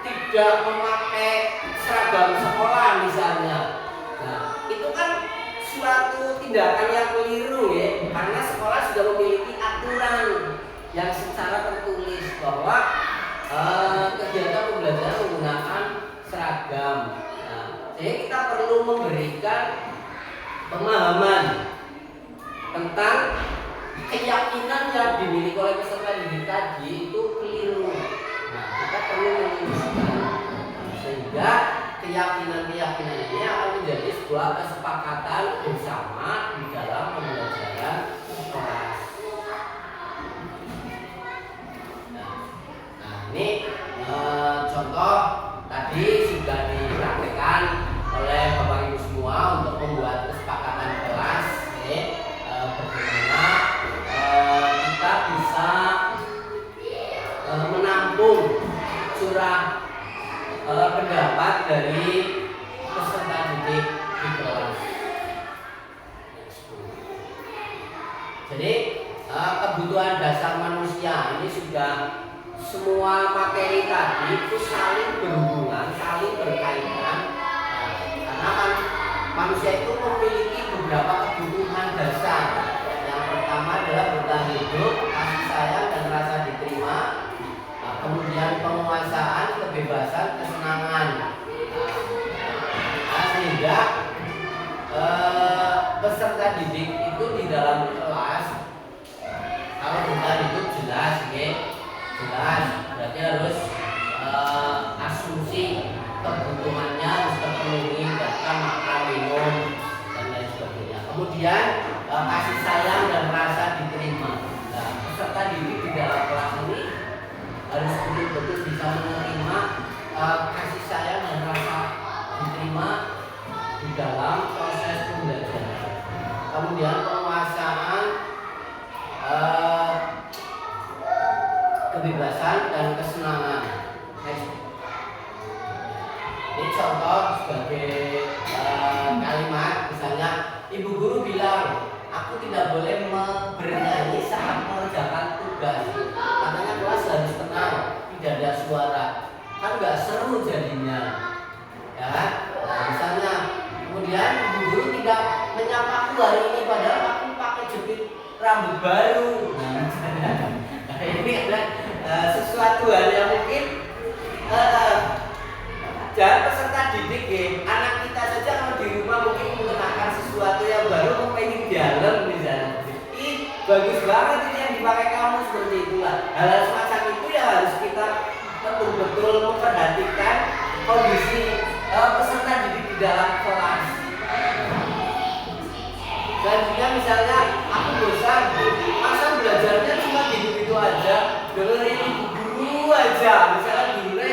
tidak memakai seragam sekolah misalnya? Nah, itu kan suatu tindakan yang keliru ya, karena sekolah sudah memiliki aturan yang secara tertulis bahwa kegiatan pembelajaran menggunakan seragam. Nah, jadi kita perlu memberikan pemahaman tentang keyakinan yang dimiliki oleh peserta didik tadi itu keliru. Nah, kita perlu meluruskan sehingga keyakinan-keyakinan ini akan menjadi sebuah kesepakatan bersama di dalam pembelajaran kelas. Nah, ini contoh tadi sudah dipraktikkan oleh Bapak Ibu semua untuk membuat kesepakatan kelas. Bagaimana kita bisa menampung curah pendapat dari peserta didik di kelas. Jadi kebutuhan dasar manusia ini sudah semua materi tadi itu saling berhubungan, saling berkaitan. Karena kan manusia itu memiliki beberapa kebutuhan dasar. Yang pertama adalah bertahan hidup, kasih sayang dan rasa diterima. Kemudian penguasaan, kebebasan, kesenangan. Sehingga peserta didik itu di dalam kelas kalau bertahan hidup jelas, jelas berarti harus asumsi kebutuhannya harus terpenuhi, bahkan makan, minum dan lain sebagainya. Kemudian kasih sayang dan rasa diterima. Nah, peserta didik di dalam kelas ini harus betul-betul bisa menerima kasih sayang dan rasa diterima di dalam proses pembelajaran. Kemudian penguasaan kebebasan dan kesenangan. Ini contoh sebagai kalimat misalnya ibu guru bilang aku tidak boleh bernyanyi saat mengerjakan tugas, katanya kelas harus tenang, tidak ada suara, kan nggak seru jadinya, ya kan? Nah, misalnya kemudian ibu guru tidak menyapa aku hari ini padahal aku pakai jepit rambut baru. Nah, ini adalah sesuatu hal yang mungkin dan peserta didik ya, anak kita saja kalau di rumah mungkin mengenakan sesuatu yang baru, pengen dalam misalnya. Ih, bagus banget ini yang dipakai kamu, seperti itulah. Hal-hal semacam itu yang harus kita betul-betul memperhatikan kondisi peserta didik di dalam kelas. Dan juga misalnya aku bosan, masa belajarnya cuma gitu-gitu aja, dengerin guru aja, misalnya gurunya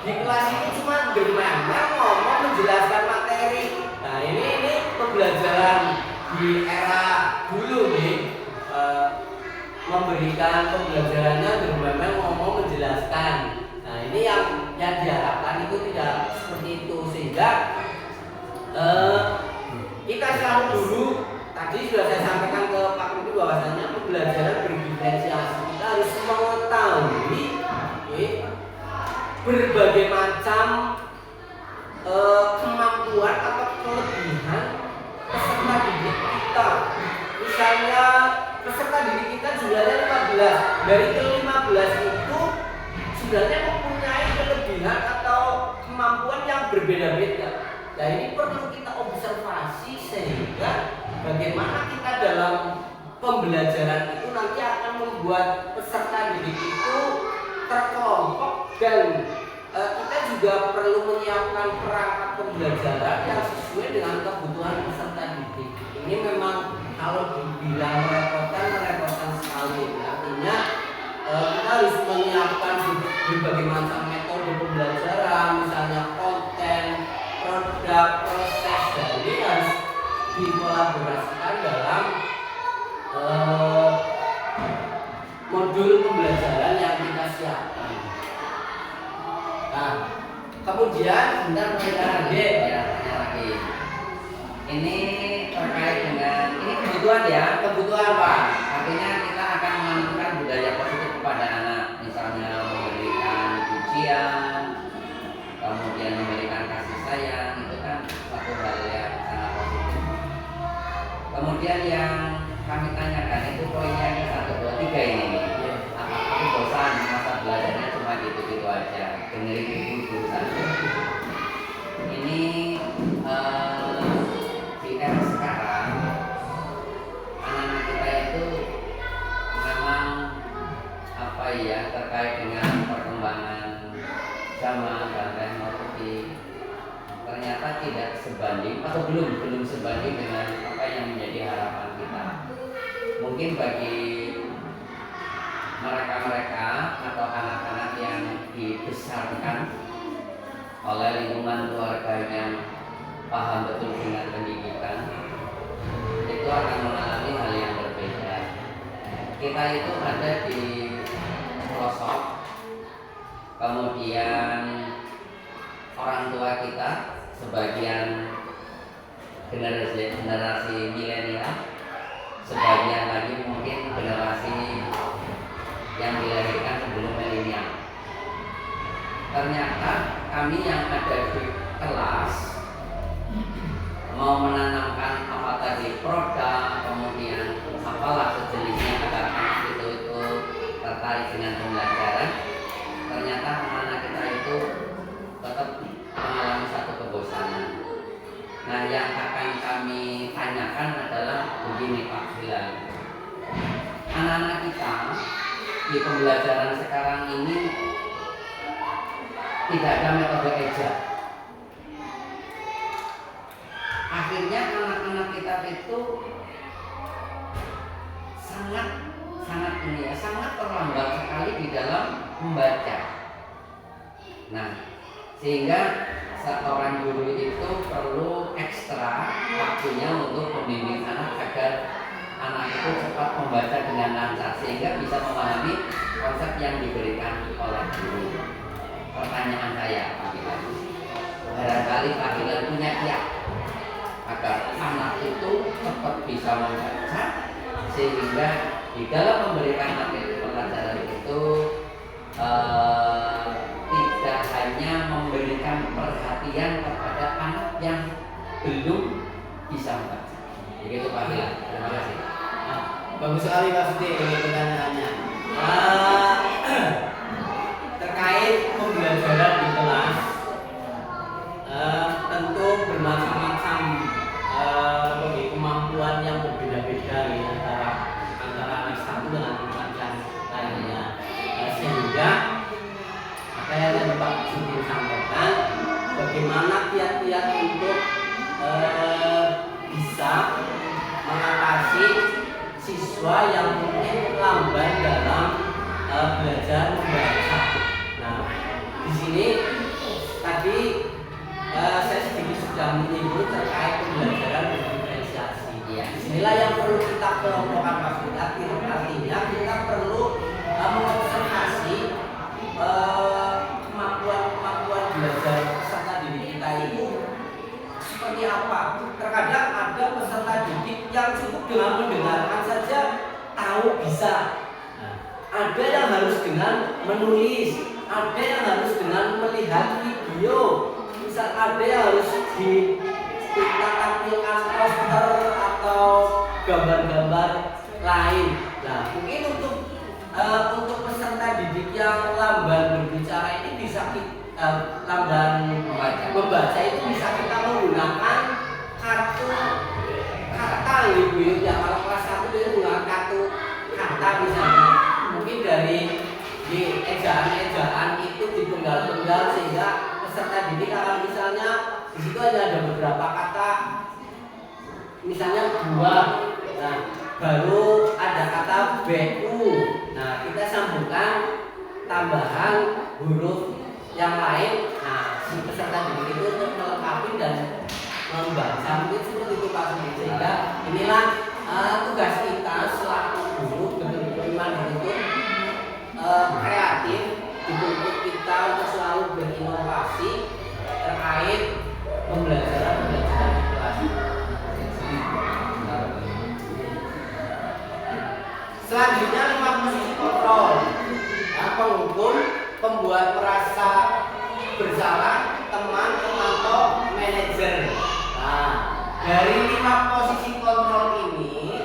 di kelas itu cuma demamnya ngomong menjelaskan materi. Nah ini pembelajaran di era dulu nih, memberikan pembelajarannya demamnya ngomong menjelaskan. Nah ini yang diharapkan itu tidak seperti itu, sehingga kita selalu dulu tadi sudah saya sampaikan ke Pak Rudi bahwasanya pembelajaran berdiferensiasi, kita harus mengetahui berbagai macam kemampuan atau kelebihan peserta didik kita. Misalnya peserta didik kita jumlahnya 15, dari ke-15 itu sebenarnya mempunyai kelebihan atau kemampuan yang berbeda-beda. Nah ini perlu kita observasi sehingga bagaimana kita dalam pembelajaran itu nanti akan membuat peserta didik itu terkelompok, dan kita juga perlu menyiapkan perangkat pembelajaran yang sesuai dengan kebutuhan peserta didik. Ini memang kalau dibilang merepotkan sekali. Artinya kita harus menyiapkan berbagai macam metode pembelajaran, misalnya konten, produk, proses, dan ini harus dikolaborasikan dalam modul pembelajaran yang kita siapkan. Nah, kemudian Sebentar tanya lagi. Ini terkait dengan ini kebutuhan ya, kebutuhan Pak. artinya kita akan menanamkan budaya positif kepada anak, misalnya memberikan pujian, kemudian memberikan kasih sayang, itu kan suatu hal yang sangat positif. Kemudian yang kami tanyakan itu poinnya yang 1, 2, 3 ini. Apakah bosan masa belajarnya cuma gitu-gitu aja, dengerin ibu saja. Ini di era sekarang anak-anak kita itu memang terkait dengan perkembangan zaman dan teknologi ternyata tidak sebanding atau belum sebanding dengan apa yang menjadi harapan kita. Mungkin bagi mereka atau anak-anak yang dibesarkan oleh lingkungan keluarga yang paham betul dengan pendidikan, itu akan mengalami hal yang berbeda. Kita itu ada di pelosok, kemudian orang tua kita sebagian generasi milenial, sebagian lagi mungkin generasi yang dilahirkan sebelum milenial. Ternyata kami yang ada di kelas mau menanamkan apa tadi produk, kemudian apalah sejenisnya agar anak itu tertarik dengan pembelajaran. Ternyata anak kita itu tetap mengalami satu kebosanan. Nah, yang akan kami tanyakan adalah begini Pak Bilal, anak-anak kita di pembelajaran sekarang ini tidak ada metode eja. Akhirnya anak-anak kita itu sangat terlambat sekali di dalam membaca. Nah, sehingga seorang guru itu perlu ekstra waktunya untuk membimbing anak agar anak itu cepat membaca dengan lancar sehingga bisa memahami konsep yang diberikan oleh guru. Pertanyaan saya, Pak Hilal, barangkali Pak Hilal punya kiat agar anak itu cepat bisa membaca, sehingga di dalam memberikan materi pelajaran itu tidak hanya memberikan perhatian kepada anak yang belum bisa membaca. Begitu Pak Bilang. Terima kasih. Nah, bagus sekali Pak Sudi ini pertanyaannya. Terkait pembelajaran di kelas, tentu bermacam-macam kemampuan yang berbeda-beda ya, antara anak satu dengan anak yang lainnya, sehingga apa yang tadi Pak Sudi sampaikan, bagaimana kiat-kiat untuk bisa mengatasi siswa yang mungkin lamban dalam belajar membaca. Nah, di sini tadi saya sedikit sudah menyinggung terkait pembelajaran berdiferensiasi. Iya. Disinilah yang perlu kita kelompokkan Pak Sudi. Artinya kita perlu mengobservasi kemampuan belajar peserta didik kita itu seperti apa. Terkadang ada peserta didik yang cukup dengan mendengarkan saja tahu bisa. Ada yang harus dengan menulis, ada yang harus dengan melihat video, misal ada yang harus kita tampilkan poster atau gambar-gambar lain. Nah, mungkin untuk peserta didik yang lamban berbicara ini bisa lamban membaca itu bisa kita menggunakan kartu kata gitu ya. Kalau kelas 1 itu menggunakan kartu kata misalnya. Mungkin dari di ejaan-ejaan itu dipenggal-penggal sehingga peserta didik akan misalnya di situ hanya ada beberapa kata, misalnya buah, nah baru ada kata BU, nah kita sambungkan tambahan huruf yang lain, nah si peserta didik itu untuk melengkapi dan membaca mungkin seperti itu Pak Sudi. Sehingga inilah tugas kita selaku guru betul-betul dituntut kreatif, dituntut kita untuk selalu berinovasi terkait pembelajaran di kelas. Selanjutnya 5 posisi kontrol. Nah, penghukum, pembuat merasa bersalah, teman, pemantau, manajer. Nah, dari 5 posisi kontrol ini,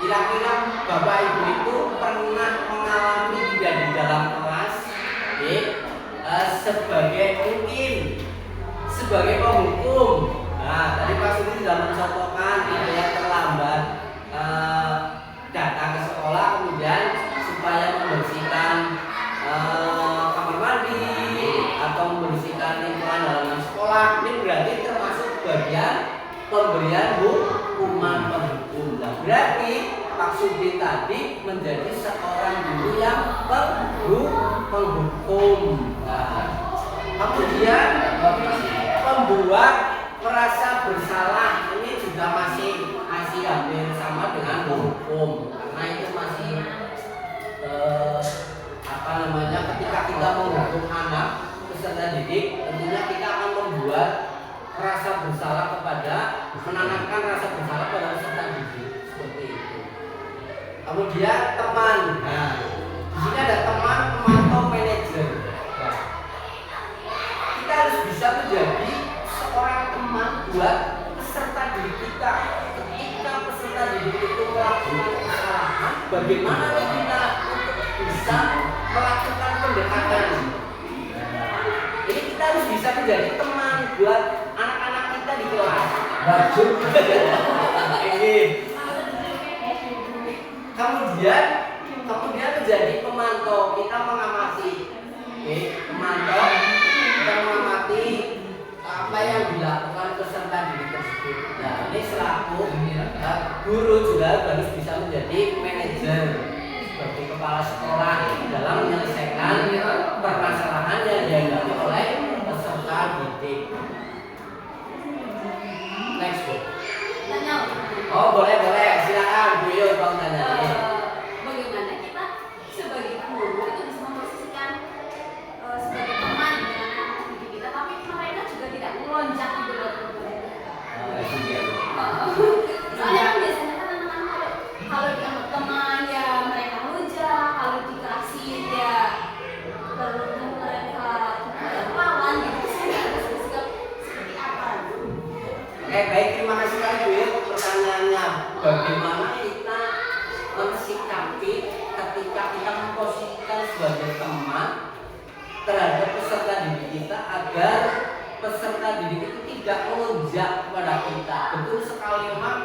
kira-kira Bapak Ibu itu pernah mengalami tidak di dalam kelas, sebagai mungkin sebagai penghukum. Nah, tadi Pak Sudi sudah mencontohkan ada yang terlambat datang ke sekolah, kemudian supaya membersihkan kamar mandi atau membersihkan lingkungan halaman sekolah. Ini berarti termasuk bagian pemberian hukuman penghukum. Nah, berarti Pak Sudi tadi menjadi seorang guru yang penghukum. Nah, kemudian pembuat merasa bersalah ini juga masih hampir sama dengan penghukum, karena itu masih ketika kita menghukum anak peserta didik, tentunya kita akan membuat rasa bersalah menanamkan rasa bersalah pada peserta didik seperti itu. Kemudian teman, nah di sini ada teman, pemantau, manajer. Nah, kita harus bisa menjadi seorang teman buat peserta didik kita. Ketika peserta didik itu melakukan kesalahan, bagaimana kita untuk bisa melakukan pendekatan? Ini kita harus bisa menjadi teman buat anak-anak kita di kelas. Baju. Ini. Kemudian menjadi pemantau, kita mengamati. Pemantau, kita mengamati apa yang dilakukan peserta didik tersebut. Nah, ini selaku guru juga harus bisa menjadi manajer sebagai kepala sekolah dalam menyelesaikan permasalahan yang dihadapi oleh peserta didik. Next, Bu. Tanya. Oh, boleh, silakan Bu Yo, Bang tanya. Bagaimana kita sebagai guru itu bisa memposisikan sebagai teman dengan anak didik kita, tapi mereka juga tidak melonjak di bawah mereka. baik, terima kasih sekali Bu ya untuk pertanyaannya. Bagaimana kita mensikapi ketika kita memposisikan sebagai teman terhadap peserta didik kita agar peserta didik itu tidak melunjak kepada kita. Betul sekali memang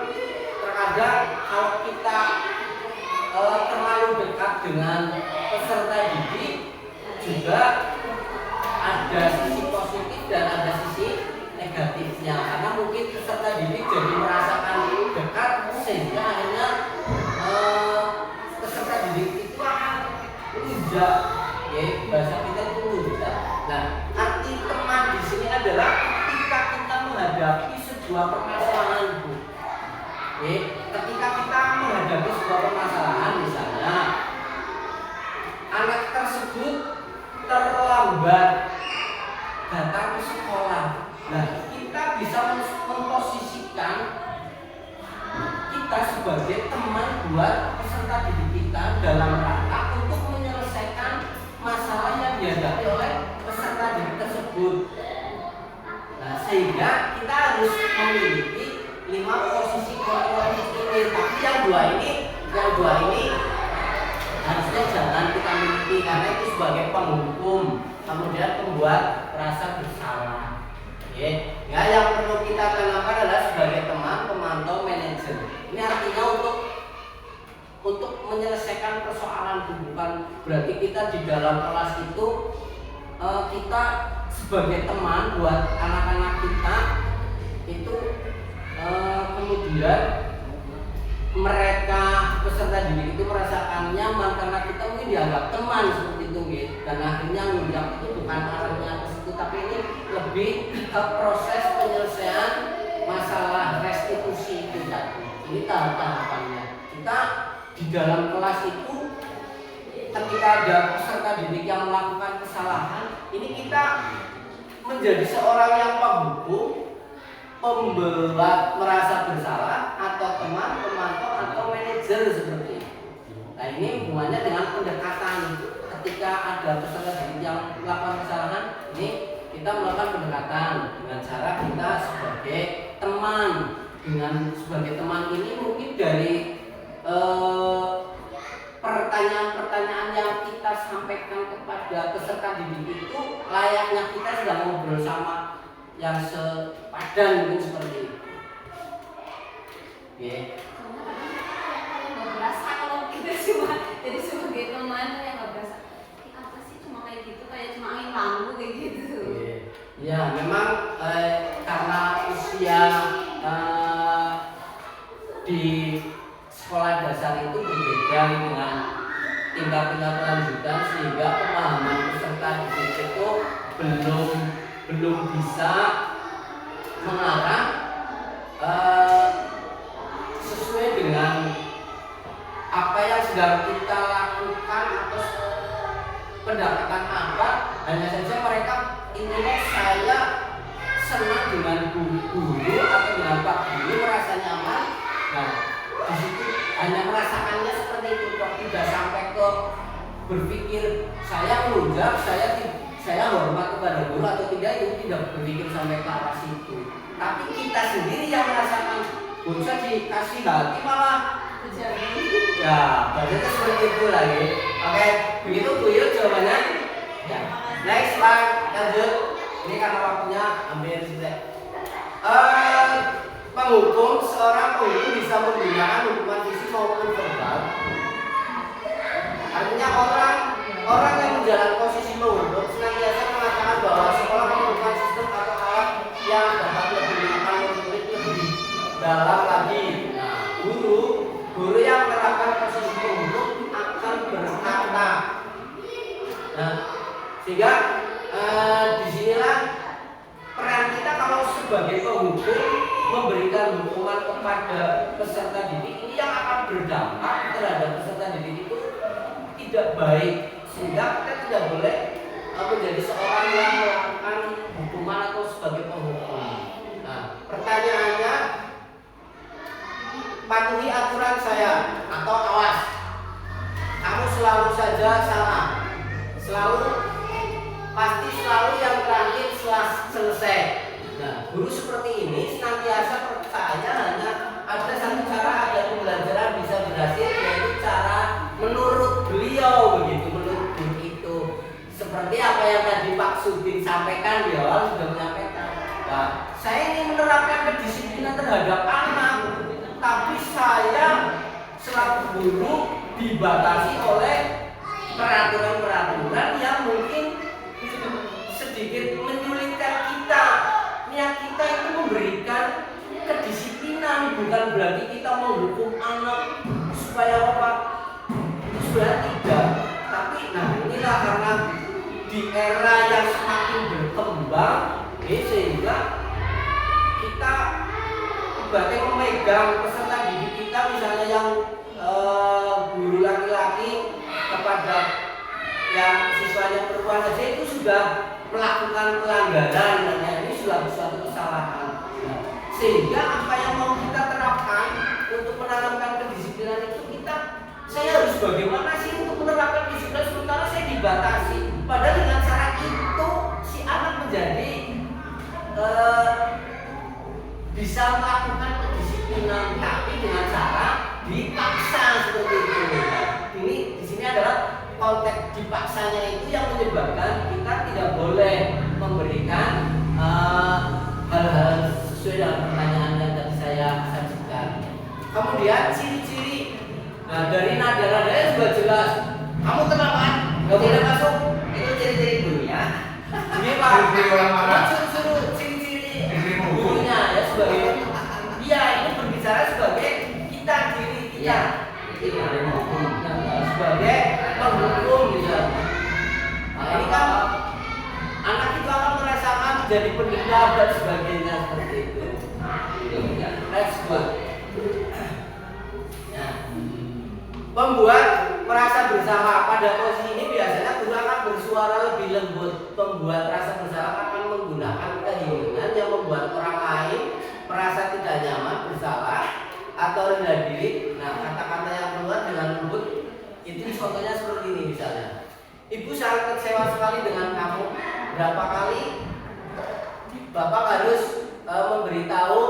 terkadang kalau kita terlalu dekat dengan peserta didik juga ada sisi positif dan ada sisi negatifnya, karena mungkin peserta didik jadi merasakan dekat sehingga akhirnya peserta didik itu akan melunjak, ya bahasa kita itu melunjak. Nah, arti teman di sini adalah ketika kita menghadapi sebuah permasalahan, Bu. Ketika kita menghadapi sebuah permasalahan, misalnya anak tersebut terlambat datang ke sekolah. Nah, kita bisa memposisikan kita sebagai teman buat peserta didik kita dalam rangka untuk menyelesaikan masalah yang dihadapi oleh peserta didik tersebut. Nah, sehingga kita harus memiliki 5 posisi kontrol ini. Tapi yang dua ini harusnya jangan kita miliki, karena itu sebagai penghukum, kemudian pembuat rasa bersalah. Ya, yang perlu kita tanamkan adalah sebagai teman, pemantau, manajer. Ini artinya untuk menyelesaikan persoalan, bukan berarti kita di dalam kelas itu kita sebagai teman buat anak-anak kita itu kemudian mereka peserta didik itu merasakan nyaman karena kita mungkin dianggap teman seperti itu gitu. Dan akhirnya ngunjak itu bukan arahnya ke situ, tapi ini lebih ke proses penyelesaian masalah restitusi itu tadi. Ini tahapan-tahapannya. Kita di dalam kelas itu ketika ada peserta didik yang melakukan kesalahan, ini kita menjadi seorang yang penghukum, pembuat merasa bersalah, atau teman, pemantau, atau manajer seperti itu. Nah, ini hubungannya dengan pendekatan. Ketika ada peserta didik yang melakukan kesalahan, ini kita melakukan pendekatan dengan cara kita sebagai teman. Dengan sebagai teman ini mungkin dari pertanyaan-pertanyaan yang kita sampaikan kepada peserta didik itu layaknya kita sedang ngobrol sama yang sepadan, mungkin seperti itu. Nggak berasa kalau kita cuma jadi sebagai teman yang nggak berasa. Apa sih cuma kayak gitu, kayak cuma angin lalu kayak gitu. Ya, memang karena usia di sekolah dasar itu berbeda dengan tingkat-tingkat lanjutan, sehingga pemahaman peserta didik itu belum bisa mengarah sesuai dengan apa yang sedang kita lakukan atau pendekatan apa. Hanya saja mereka intinya saya senang dengan guru atau dengan Pak Guru, merasa nyaman. Nah, di situ hanya merasakannya seperti itu, kok tidak sampai ke berpikir saya melunjak, saya hormat kepada guru atau tidak, itu tidak berpikir sampai ke arah situ. Tapi kita sendiri yang merasakan bonsai dikasih hati malah Terjadi. ya, budgetnya seperti itu lagi. Oke, begitu Bu Yul jawabannya. Ya. Next slide, lanjut. Ini karena waktunya hampir selesai. Penghukum, seorang penghukum bisa menggunakan hukuman fisik maupun verbal. Artinya orang yang menjalani posisi penghukum senantiasa mengatakan bahwa sekolah memerlukan sistem atau alat yang dapat lebih murid lebih dalam lagi. Nah, guru yang menerapkan posisi penghukum akan berkata. Nah, sehingga disinilah peran kita kalau sebagai penghukum memberikan hukuman kepada peserta didik ini yang akan berdampak terhadap peserta didik itu tidak baik, sehingga kita tidak boleh menjadi seorang yang melakukan hukuman atau sebagai penghukum. Nah, pertanyaannya, patuhi aturan saya atau awas, kamu selalu saja salah, pasti selalu yang terakhir selesai. Nah, guru seperti ini senantiasa sudah menyampaikan. Nah, saya ingin menerapkan kedisiplinan terhadap anak, tapi saya selaku guru dibatasi oleh peraturan-peraturan yang mungkin sedikit menyulitkan kita. Niat kita itu memberikan kedisiplinan, bukan berarti kita menghukum anak supaya apa? Sudah tidak. Tapi nah inilah karena di era yang semakin berkembang, sehingga kita ibaratnya memegang peserta didik kita, misalnya yang guru laki-laki kepada yang siswanya perempuan saja itu sudah melakukan pelanggaran, dan ini sudah suatu kesalahan. Sehingga apa yang mau kita terapkan untuk menanamkan kedisiplinan itu saya harus bagaimana sih untuk menerapkan disiplin, sementara saya dibatasi. Padahal dengan cara itu si anak menjadi bisa melakukan kedisiplinan, tapi dengan cara dipaksa seperti itu. Ini di sini adalah konteks dipaksanya itu yang menyebabkan kita tidak boleh memberikan hal-hal sesuai dengan pertanyaan yang tadi saya sajikan. Kemudian ciri-ciri, nah dari nada-nadanya sudah jelas. Kamu kenapa? Gak boleh masuk. Itu ciri-ciri gurunya. Ini Pak. Ciri-ciri orang marah. Suruh ciri-ciri gurunya ya sebagai. Iya, ini berbicara sebagai kita diri kita. Sebagai penghukum misalnya. Nah ini kan anak itu akan merasakan menjadi pendendam dan sebagainya seperti itu. Next one. Membuat merasa bersalah. Pada posisi ini biasanya guru akan bersuara lebih lembut. Pembuat rasa bersalah akan menggunakan kehilangan yang membuat orang lain merasa tidak nyaman, bersalah, atau rendah diri. Nah, kata-kata yang keluar dengan lembut itu contohnya seperti ini misalnya. Ibu sangat kecewa sekali dengan kamu. Berapa kali Bapak harus memberitahu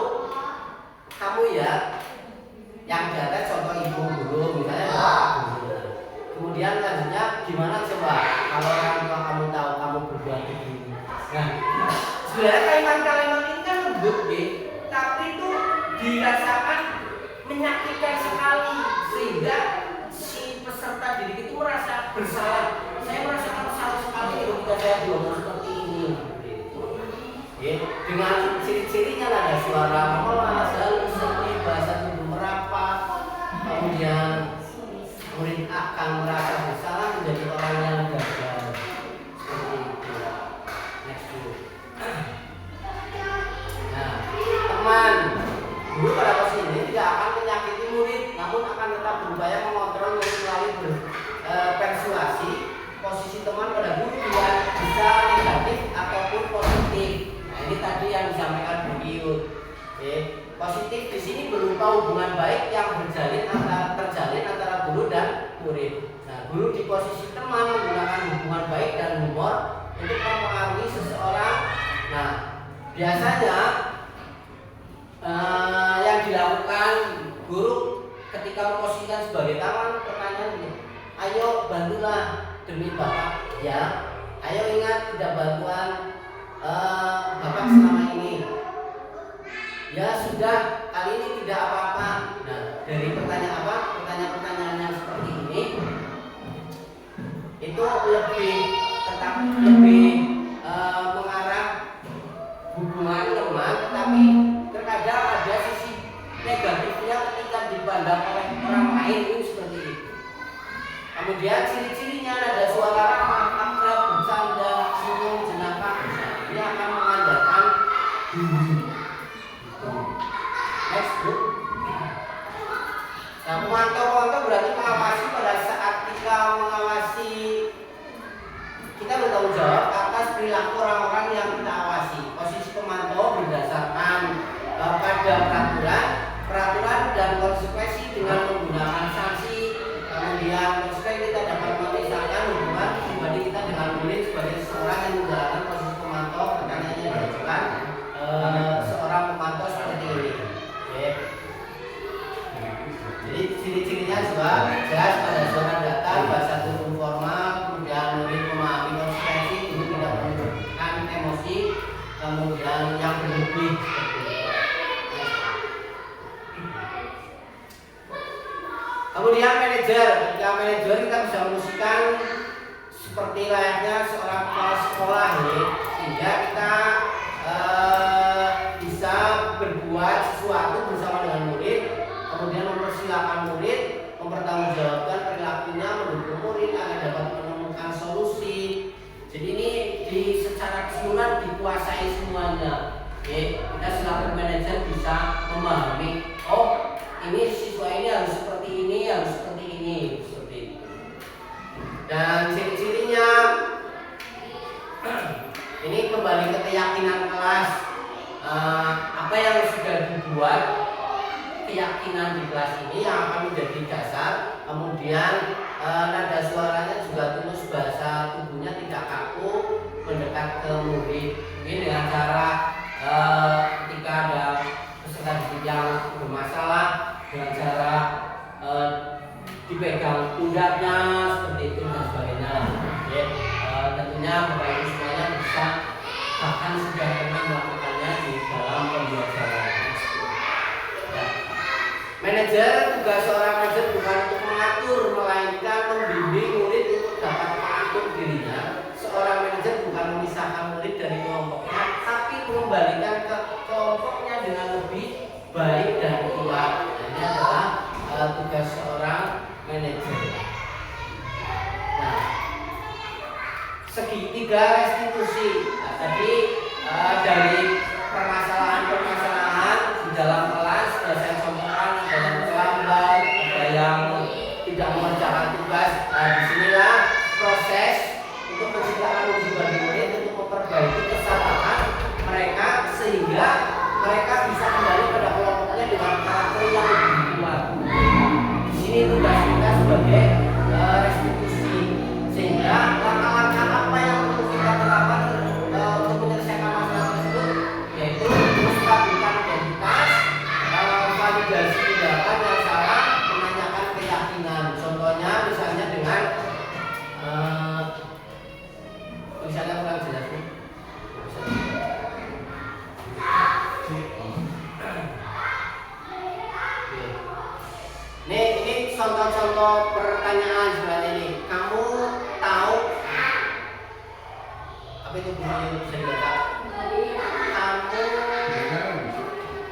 kamu ya. Yang di atas contoh ibu guru misalnya Bapak guru. Kemudian lanjutnya gimana coba kalau orang tua kamu tahu kamu berbuat begini. Nah, sebenarnya kalimat-kalimat ini kan lembut tapi itu dirasakan menyakitkan sekali sehingga si peserta didik itu merasa bersalah. Saya merasakan salah sekali ketika saya diomong seperti ini. Dengan ciri-cirinya ada suara melas, halus, sedih, bahasa tubuh merapat, kemudian murid akan merasa bersalah menjadi orang yang gagal. Seperti itu. Next dulu. Nah, teman guru pada posisi ini tidak akan menyakiti murid, namun akan tetap berupaya mengontrol murid melalui persuasi. Posisi teman pada guru bisa negatif ataupun positif. Nah, ini tadi yang disampaikan Bu Yud. Positif di sini berupa hubungan baik yang terjalin antara guru dan murid. Nah, guru di posisi teman menggunakan hubungan baik dan humor untuk mempengaruhi seseorang. Nah, biasanya yang dilakukan guru ketika memposisikan sebagai taman, pertanyaan ini, ayo bantulah demi Bapak ya. Ayo ingat tidak bantuan Bapak selama ini. Ya sudah, kali ini tidak apa-apa. Nah, dari pertanyaan-pertanyaan yang seperti ini itu lebih mengarah hubungan teman, tetapi terkadang ada sisi negatifnya ketika dipandang oleh orang lain itu seperti itu. Kemudian ciri-cirinya ada suara ramah, akrab, bercanda, senyum, jenaka. Ini akan mengandalkan next book. Nah, pemantau berarti mengawasi. Pada saat kita mengawasi, kita bertanggung jawab atas perilaku orang-orang yang kita awasi. Posisi pemantau berdasarkan pada peraturan dan konsekuensi dengan menggunakan sanksi. Kemudian konsekuensi kita dapat memisahkan hubungan pribadi kita dengan murid sebagai seorang yang menjalankan posisi pemantau. Pertanyaannya diajukan seorang pemantau seperti ini. Jadi ciri-cirinya juga jelas pada zona data, bahasa tubuh formal, kemudian murid memahami konsekuensi, guru tidak menunjukkan emosi, kemudian yang berlebih seperti itu. Kemudian manajer, ketika manajer kita bisa memusikan seperti layaknya seorang kepala sekolah nih, sehingga kita bisa berbuat sesuatu bersama dengan murid, kemudian mempersilahkan murid, mempertanggungjawabkan perilakunya, mendukung murid agar dapat menemukan solusi. Jadi ini secara keseluruhan dikuasai semuanya. Oke, kita selaku manajer bisa memahami, oh ini siswa ini harus seperti ini, harus seperti ini, seperti itu. Dan ciri-cirinya ini kembali ke keyakinan kelas. Apa yang sudah dibuat, keyakinan di kelas ini yang akan menjadi dasar. Kemudian nada suaranya juga tulus, bahasa tubuhnya tidak kaku, mendekat ke murid. Ini dengan cara ketika ada peserta didik yang bermasalah, dengan cara dipegang pundaknya seperti itu dan sebagainya. Ya, tentunya Bapak Ibu semuanya bisa, bahkan sudah pernah melakukannya di dalam pembelajaran. Ya. Manajer, tugas seorang manajer bukan untuk mengatur, melainkan membimbing murid untuk dapat mengatur dirinya. Seorang manajer bukan memisahkan murid dari kelompoknya, tapi mengembalikan ke kelompoknya dengan lebih baik dan kuat. Ini adalah tugas seorang manajer. Nah, segitiga restitusi. Nah, tadi dari permasalahan-permasalahan di dalam kelas sudah saya contohkan, ada yang terlambat, ada yang tidak mengerjakan tugas. Nah, disinilah proses untuk menciptakan uji bagi murid untuk memperbaiki kesalahan mereka sehingga mereka bisa kembali pada kelompoknya dengan karakter yang lebih kuat. Di sini tugas kita sebagai restitusi, sehingga langkah-langkah apa yang perlu kita terapkan untuk menyelesaikan masalah tersebut, yaitu menstabilkan identitas, validasi tindakan yang salah, menanyakan keyakinan. Contohnya misalnya dengan misalnya kurang jelas nih. Ini contoh-contoh pertanyaan seperti ini. Kamu tahu apa itu bunyi bisa dibaca? Kamu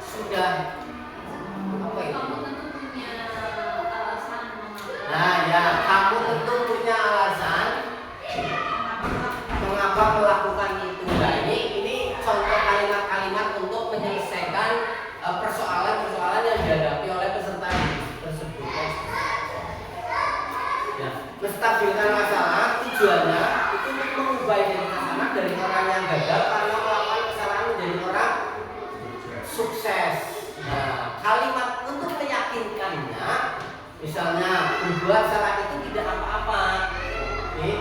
sudah apa itu? Kamu tentu punya alasan mengapa. Nah ya, kamu tentu punya alasan mengapa melakukan itu. Nah ini contoh kalimat-kalimat untuk menyelesaikan persoalan-persoalan yang dihadapi oleh peserta tersebut. Ya, menstabilkan masalah tujuannya itu untuk mengubah identitas anak dari orang yang gagal karena melakukan kesalahan menjadi orang sukses. Nah, kalimat untuk meyakinkannya, misalnya membuat salah itu tidak apa-apa. Oke.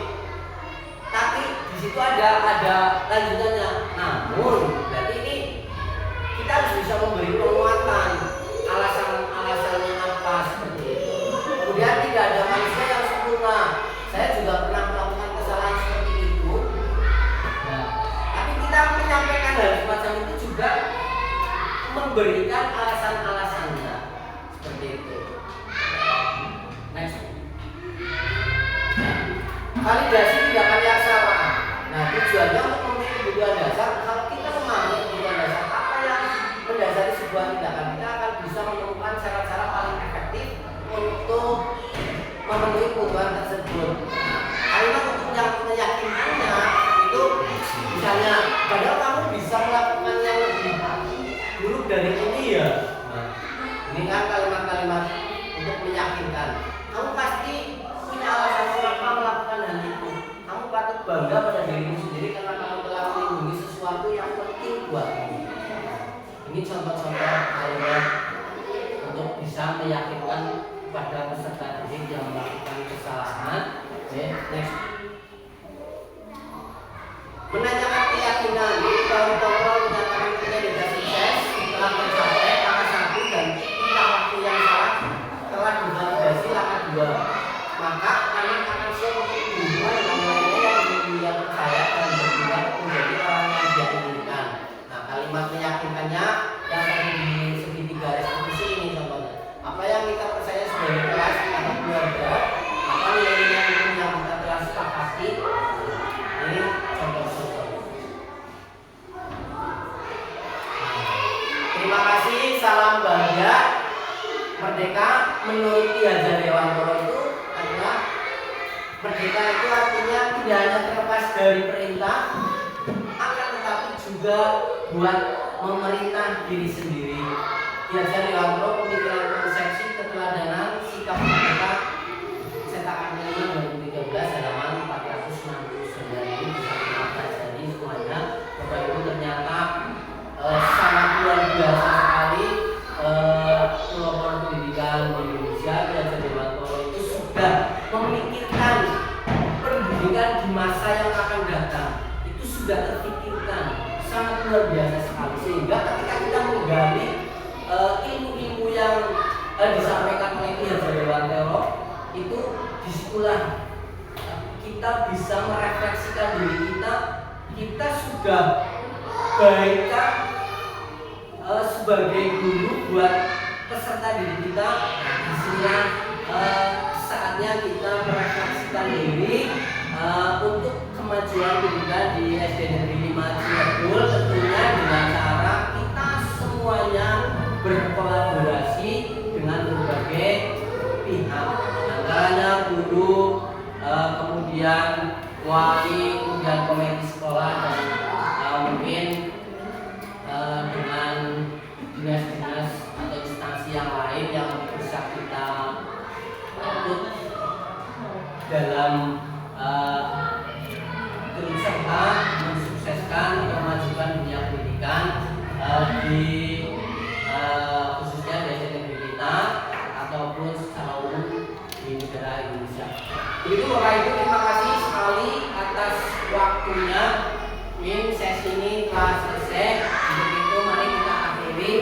Tapi di situ ada lanjutannya. Namun, berarti ini kita harus bisa memberi penguatan alasan-alasannya apa seperti itu. Kemudian tidak ada manusia yang sempurna. Saya juga pernah melakukan kesalahan seperti itu. Nah, tapi kita menyampaikan hal semacam itu juga memberikan alasan-alasannya seperti itu. Next. Validasi tindakan yang salah. Nah, tujuannya untuk memenuhi kebutuhan dasar. Kalau kita memahami kebutuhan dasar apa yang mendasari sebuah tindakan, kita akan bisa menemukan cara-cara paling efektif untuk memenuhi kebutuhan tersebut. Kalimat untuk yang meyakinkannya itu misalnya, padahal kamu bisa melakukan yang lebih buruk dari ini ya. Nah, ini kan kalimat-kalimat untuk meyakinkan. Kamu pasti punya alasan mengapa melakukan hal itu. Kamu patut bangga pada dirimu sendiri karena kamu telah melindungi sesuatu yang penting buatmu. Ini contoh-contoh kalimat untuk bisa meyakinkan pada peserta didik yang melakukan kesalahan. Oke, next. Menanyakan keyakinan. Kalau kontrol menyatakan kita tidak sukses telah tercapai langkah 1 dan tingkah waktu yang salah telah divalidasi langkah 2. Maka anak akan siap untuk berhubungan dengan nilai yang dia percaya dan bertindak menjadi orang yang dia inginkan. kalimat meyakinkannya yang tadi di segitiga restitusi ini contohnya. Apa yang kita percaya sebagai kelas atau keluarga, apa nilai-nilai hukum yang kita telah sepakati. Ini contoh-contoh. Terima kasih, salam bahagia. Merdeka menurut Ki Hajar Dewantoro itu adalah merdeka itu artinya tidak hanya terlepas dari perintah, akan tetapi juga buat memerintah diri sendiri. Ki Hajar Dewantoro pemikiran konsepsi keteladanan sikap merdeka cetakan kelima 2013 halaman 469 ini bisa kita pelajari semuanya. Bapak Ibu ternyata sangat luar biasa sekali pelopor pendidikan di Indonesia. Ki Hajar Dewantoro itu sudah memikirkan pendidikan di masa yang akan datang, itu sudah terpikirkan sangat luar biasa sekali, sehingga ketika kita menggali ilmu-ilmu yang disampaikan oleh Ki Hajar Dewantoro itu, disitulah kita bisa merefleksikan diri kita sudah baikkah sebagai guru buat peserta didik kita. Disinilah saatnya kita merefleksikan diri untuk kemajuan pendidikan di SD Negeri 5 Cirebul, tentunya dengan cara kita semuanya berkolaborasi dengan berbagai pihak, antaranya guru, kemudian wali, kemudian komite sekolah, dan mungkin dengan dinas-dinas atau instansi yang lain yang bisa kita ikut dalam turut serta mensukseskan atau memajukan dunia pendidikan di khususnya di SD negeri kita ataupun secara umum di negara Indonesia. Begitu Bapak Ibu, terima kasih sekali atas waktunya. Mungkin sesi ini telah selesai. Untuk itu mari kita akhiri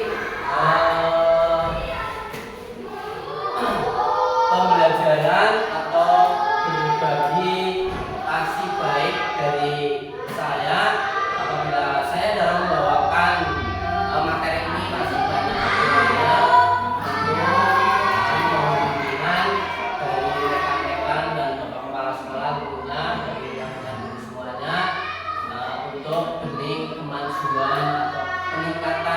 pembelajaran atau berbagi aksi baik dari saya. Apabila saya dalam membawakan materi ini masih banyak kekurangannya, tentu kami mohon bimbingan dari rekan-rekan dan bapak kepala sekolah, tentunya dari yang semuanya untuk demi kemajuan atau peningkatan